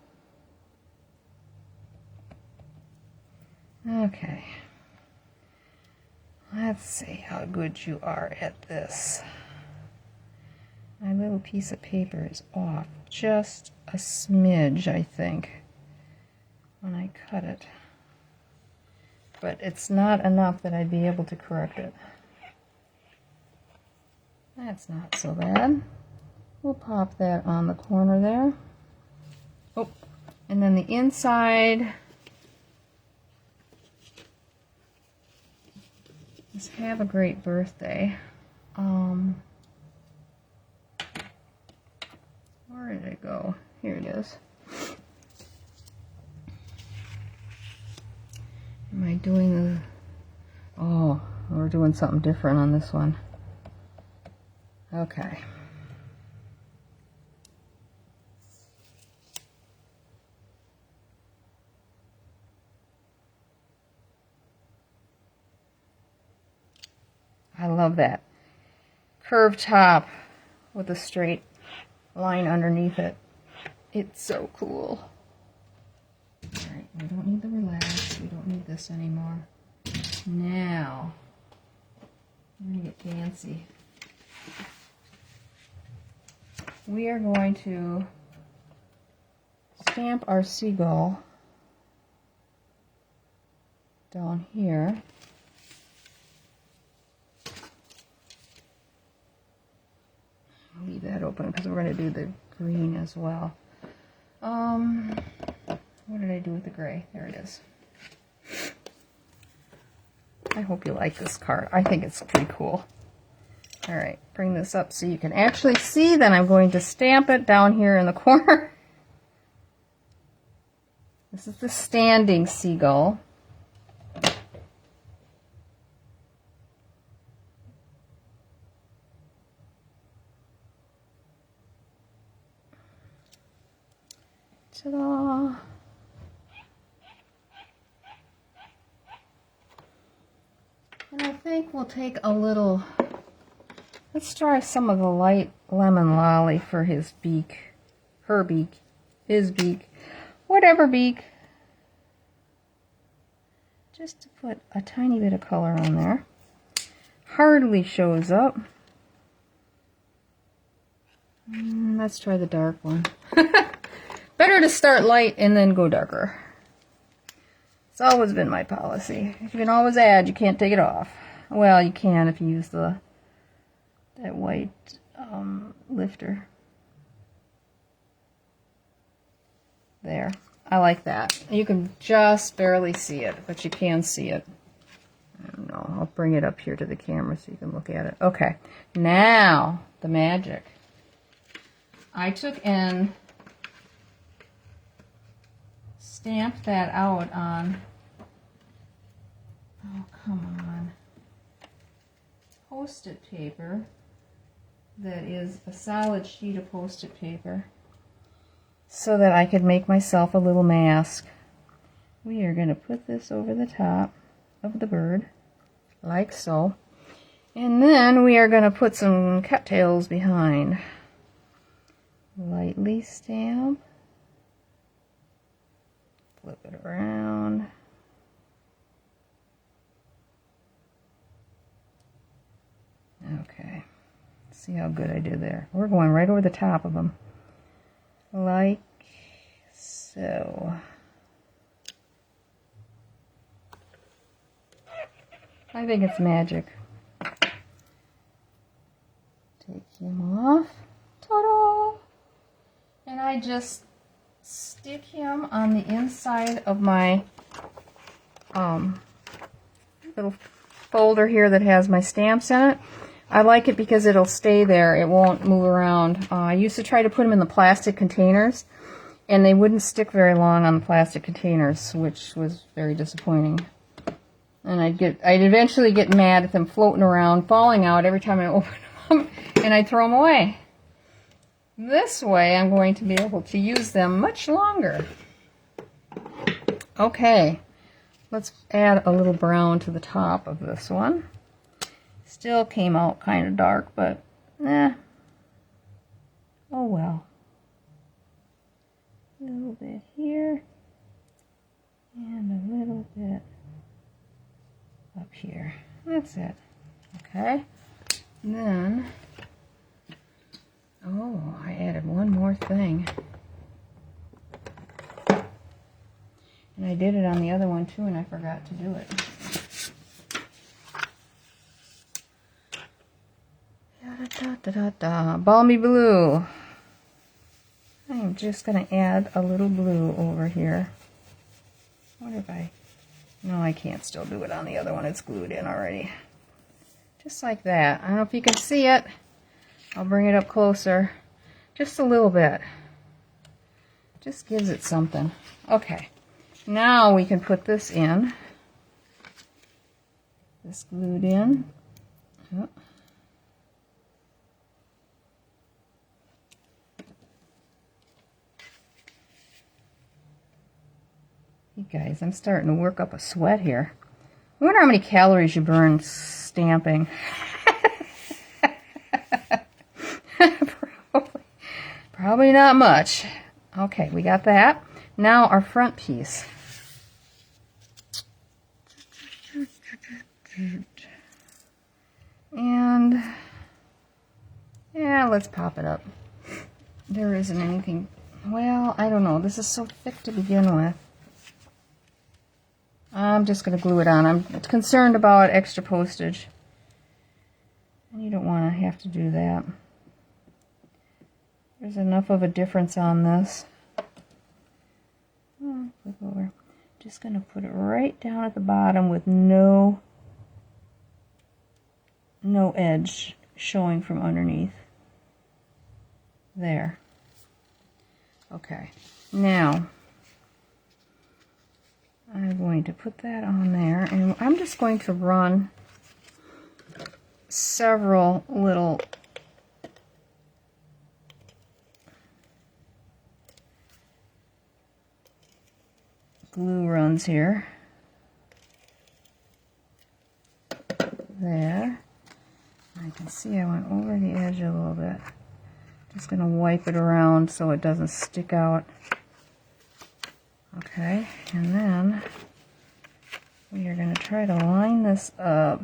Okay. Let's see how good you are at this. My little piece of paper is off just a smidge, I think, when I cut it. But it's not enough that I'd be able to correct it. That's not so bad. We'll pop that on the corner there. Oh, and then the inside is have a great birthday. Where did it go? Here it is. Am I doing the... Oh, we're doing something different on this one. Okay. I love that. Curved top with a straight line underneath it. It's so cool. Alright, we don't need the relax. We don't need this anymore. Now, I'm going to get fancy. We are going to stamp our seagull down here. I'll leave that open because we're going to do the green as well. What did I do with the gray? There it is. I hope you like this card. I think it's pretty cool. Alright, bring this up so you can actually see. Then I'm going to stamp it down here in the corner. This is the standing seagull. Ta-da! And I think we'll take a little, let's try some of the light lemon lolly for his beak, her beak, his beak, whatever beak. Just to put a tiny bit of color on there. Hardly shows up. Let's try the dark one. Better to start light and then go darker. It's always been my policy. You can always add, you can't take it off. Well, you can if you use that white lifter. There. I like that. You can just barely see it, but you can see it. I don't know. I'll bring it up here to the camera so you can look at it. Okay. Now, the magic. I took and stamped that out on, oh, come on, Post-it paper that is a solid sheet of Post-it paper, so that I could make myself a little mask. We are going to put this over the top of the bird, like so. And then we are going to put some cattails behind. Lightly stamp. Flip it around. Okay. See how good I did there. We're going right over the top of them. Like so. I think it's magic. Take him off. Ta-da! And I just stick him on the inside of my little folder here that has my stamps in it. I like it because it'll stay there. It won't move around. I used to try to put them in the plastic containers, and they wouldn't stick very long on the plastic containers, which was very disappointing. And I'd eventually get mad at them floating around, falling out every time I open them, and I'd throw them away. This way, I'm going to be able to use them much longer. Okay, let's add a little brown to the top of this one. Still came out kind of dark, but oh well. A little bit here, and a little bit up here. That's it. Okay. And then, oh, I added one more thing. And I did it on the other one too, and I forgot to do it. Balmy blue. I'm just going to add a little blue over here. What if I... No, I can't still do it on the other one. It's glued in already. Just like that. I don't know if you can see it. I'll bring it up closer. Just a little bit. Just gives it something. Okay. Now we can put this in. This glued in. Oh. You guys, I'm starting to work up a sweat here. I wonder how many calories you burn stamping. Probably not much. Okay, we got that. Now our front piece. And yeah, let's pop it up. There isn't anything, well, I don't know. This is so thick to begin with. I'm just going to glue it on. I'm concerned about extra postage. And you don't want to have to do that. There's enough of a difference on this. Oh, flip over. Just going to put it right down at the bottom with no edge showing from underneath. There. Okay. Now, I'm going to put that on there, and I'm just going to run several little glue runs here. There. I can see I went over the edge a little bit. Just going to wipe it around so it doesn't stick out. Okay, and then we are going to try to line this up.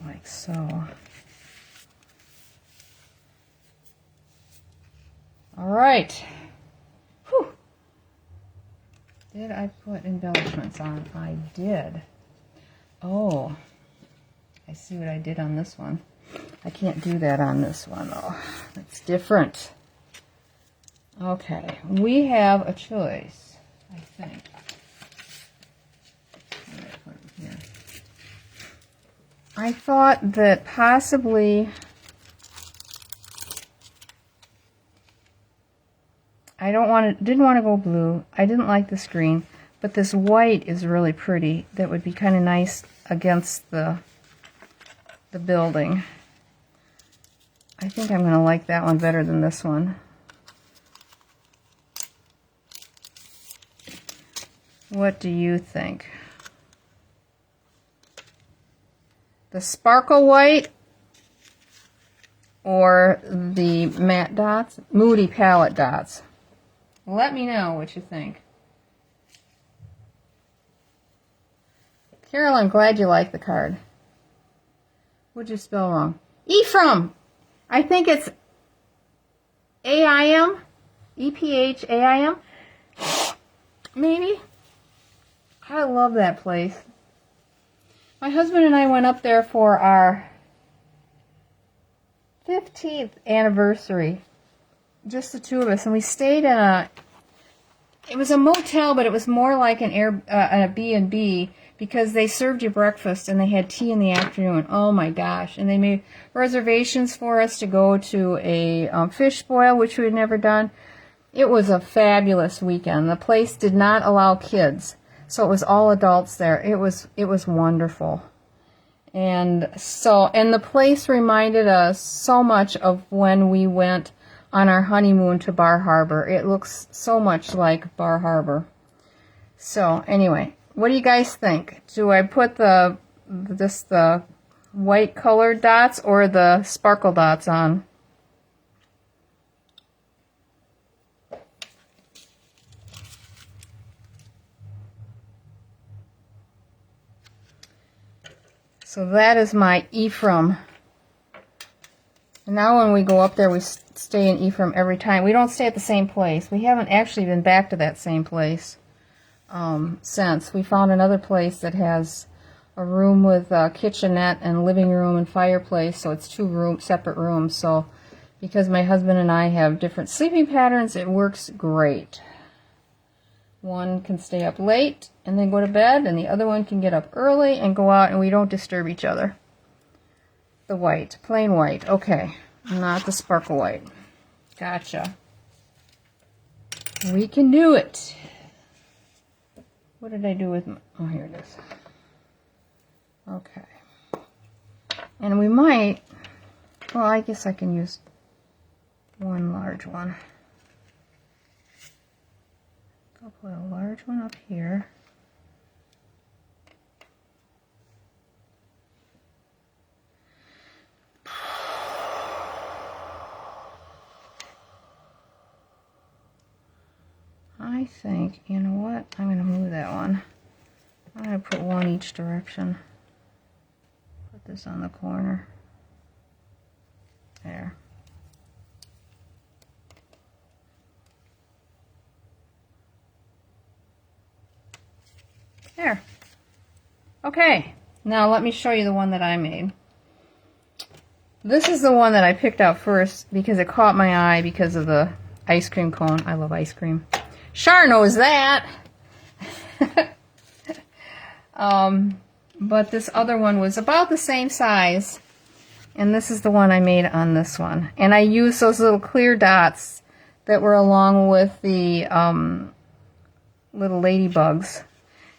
Like so. All right. Whew. Did I put embellishments on? I did. Oh, I see what I did on this one. I can't do that on this one, though. It's different. Okay, we have a choice, I think. What did I put here? I thought that possibly didn't want to go blue. I didn't like this green, but this white is really pretty. That would be kind of nice against the building. I think I'm going to like that one better than this one. What do you think? The sparkle white or the matte dots? Moody palette dots. Let me know what you think. Carol, I'm glad you like the card. What'd you spell wrong? Ephraim! I think it's A-I-M? E-P-H-A-I-M? Maybe? I love that place. My husband and I went up there for our 15th anniversary. Just the two of us. And we stayed in it was a motel, but it was more like a B&B because they served you breakfast and they had tea in the afternoon. Oh my gosh. And they made reservations for us to go to a fish boil, which we had never done. It was a fabulous weekend. The place did not allow kids. So it was all adults there. It was wonderful. And the place reminded us so much of when we went on our honeymoon to Bar Harbor. It looks so much like Bar Harbor. So anyway, what do you guys think? Do I put the white colored dots or the sparkle dots on? So that is my Ephraim. And now when we go up there, we stay in Ephraim every time. We don't stay at the same place. We haven't actually been back to that same place since. We found another place that has a room with a kitchenette and living room and fireplace, so it's two separate rooms. So because my husband and I have different sleeping patterns, it works great. One can stay up late and then go to bed, and the other one can get up early and go out, and we don't disturb each other. The white, plain white. Okay, not the sparkle white. Gotcha. We can do it. What did I do with my... Oh, here it is. Okay. And we might... Well, I guess I can use one large one. I'll put a large one up here. I think, you know what, I'm going to move that one. I'm going to put one each direction. Put this on the corner. There. There. Okay, now let me show you the one that I made. This is the one that I picked out first because it caught my eye because of the ice cream cone. I love ice cream. Char knows that. But this other one was about the same size. And this is the one I made on this one. And I used those little clear dots that were along with the little ladybugs,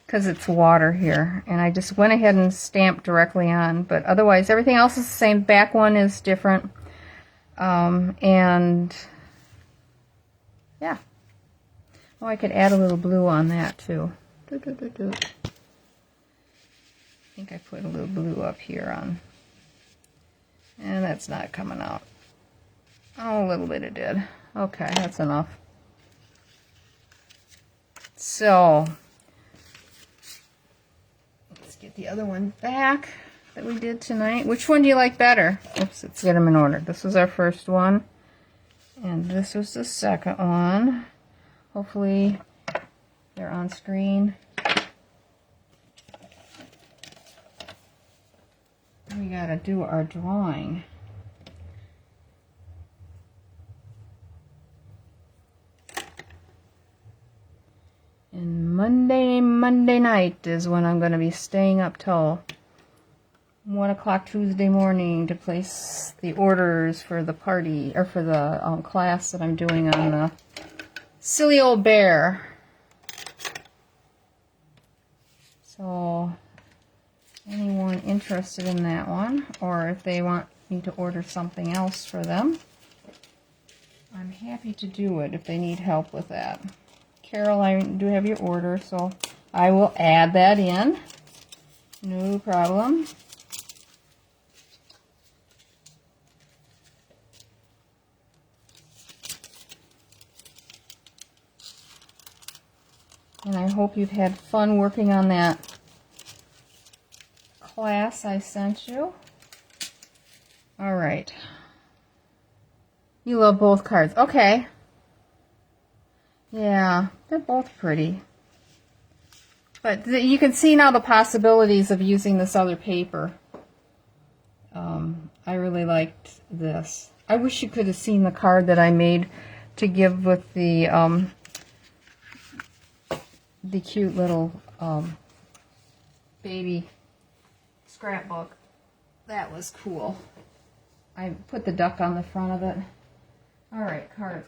because it's water here. And I just went ahead and stamped directly on. But otherwise, everything else is the same. Back one is different. And yeah. Oh, I could add a little blue on that too. I think I put a little blue up here on. And that's not coming out. Oh, a little bit it did. Okay, that's enough. So, let's get the other one back that we did tonight. Which one do you like better? Oops, let's get them in order. This was our first one. And this was the second one. Hopefully They're on screen. We gotta do our drawing. And Monday night is when I'm gonna be staying up till 1 o'clock Tuesday morning to place the orders for the party, or for the class that I'm doing on the silly old bear. So anyone interested in that one, or if they want me to order something else for them, I'm happy to do it if they need help with that. Carol, I do have your order, so I will add that in. No problem. And I hope you've had fun working on that class I sent you. All right. You love both cards. Okay. Yeah, they're both pretty. But you can see now the possibilities of using this other paper. I really liked this. I wish you could have seen the card that I made to give with the cute little baby scrapbook. That was cool. I put the duck on the front of it. All right, cards.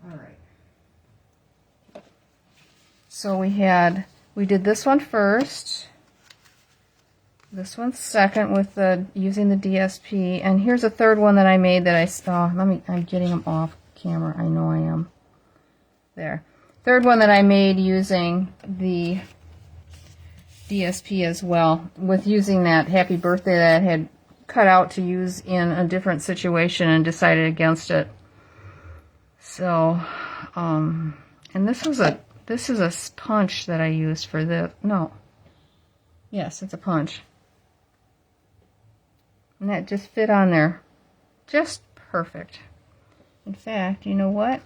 All right. So we did this one first. This one second with using the DSP, and here's a third one that I made that I saw. I'm getting them off camera. I know I am. There. Third one that I made using the DSP as well, with using that happy birthday that I had cut out to use in a different situation and decided against it. So, and this is a punch that I used for this. No. Yes, it's a punch. And that just fit on there. Just perfect. In fact, you know what?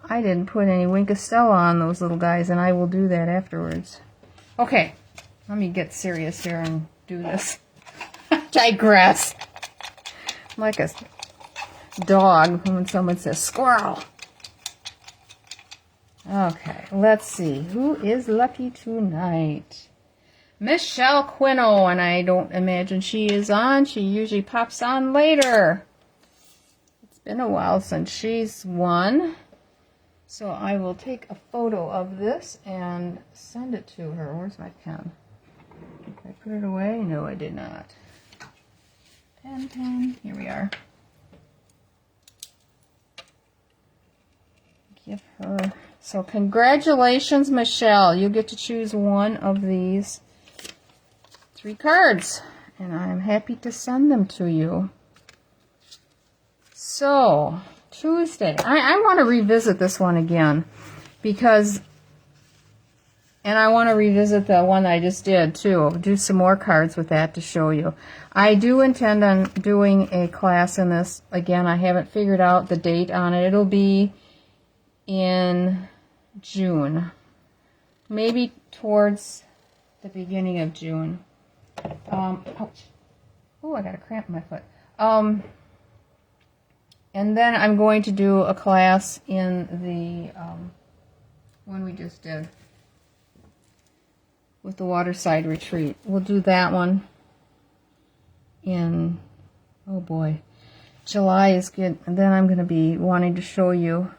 I didn't put any Wink of Stella on those little guys, and I will do that afterwards. Okay, let me get serious here and do this. Digress. I'm like a dog when someone says squirrel. Okay, let's see. Who is lucky tonight? Michelle Quino, and I don't imagine she is on. She usually pops on later. It's been a while since she's won. So I will take a photo of this and send it to her. Where's my pen? Did I put it away? No, I did not. Pen. Here we are. Give her. So congratulations, Michelle. You get to choose one of these 3 cards, and I'm happy to send them to you. So, Tuesday. I want to revisit this one again, because, and I want to revisit the one I just did too. Do some more cards with that to show you. I do intend on doing a class in this. Again, I haven't figured out the date on it. It'll be in June. Maybe towards the beginning of June. Ouch. Oh, I got a cramp in my foot. And then I'm going to do a class in the one we just did with the Waterside Retreat. We'll do that one in, oh boy, July is good. And then I'm going to be wanting to show you.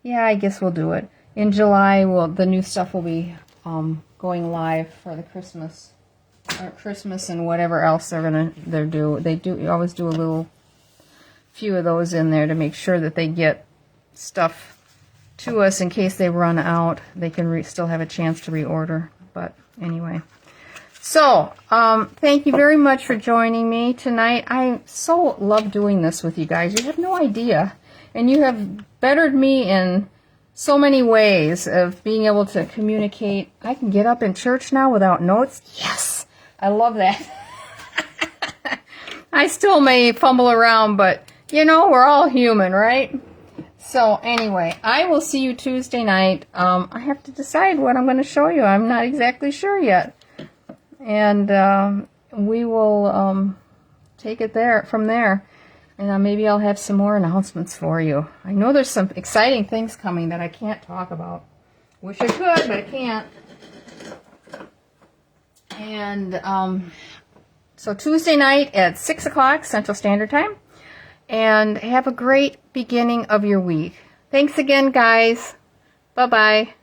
Yeah, I guess we'll do it. In July, the new stuff will be going live for the Christmas and whatever else they do. You always do a few of those in there to make sure that they get stuff to us in case they run out. They can still have a chance to reorder. But anyway, so thank you very much for joining me tonight. I so love doing this with you guys. You have no idea, and you have bettered me in so many ways of being able to communicate. I can get up in church now without notes. Yes, I love that. I still may fumble around, but you know, we're all human, right? So anyway, I will see you Tuesday night. I have to decide what I'm going to show you. I'm not exactly sure yet. And we will take it from there. And maybe I'll have some more announcements for you. I know there's some exciting things coming that I can't talk about. Wish I could, but I can't. And so Tuesday night at 6 o'clock Central Standard Time. And have a great beginning of your week. Thanks again, guys. Bye-bye.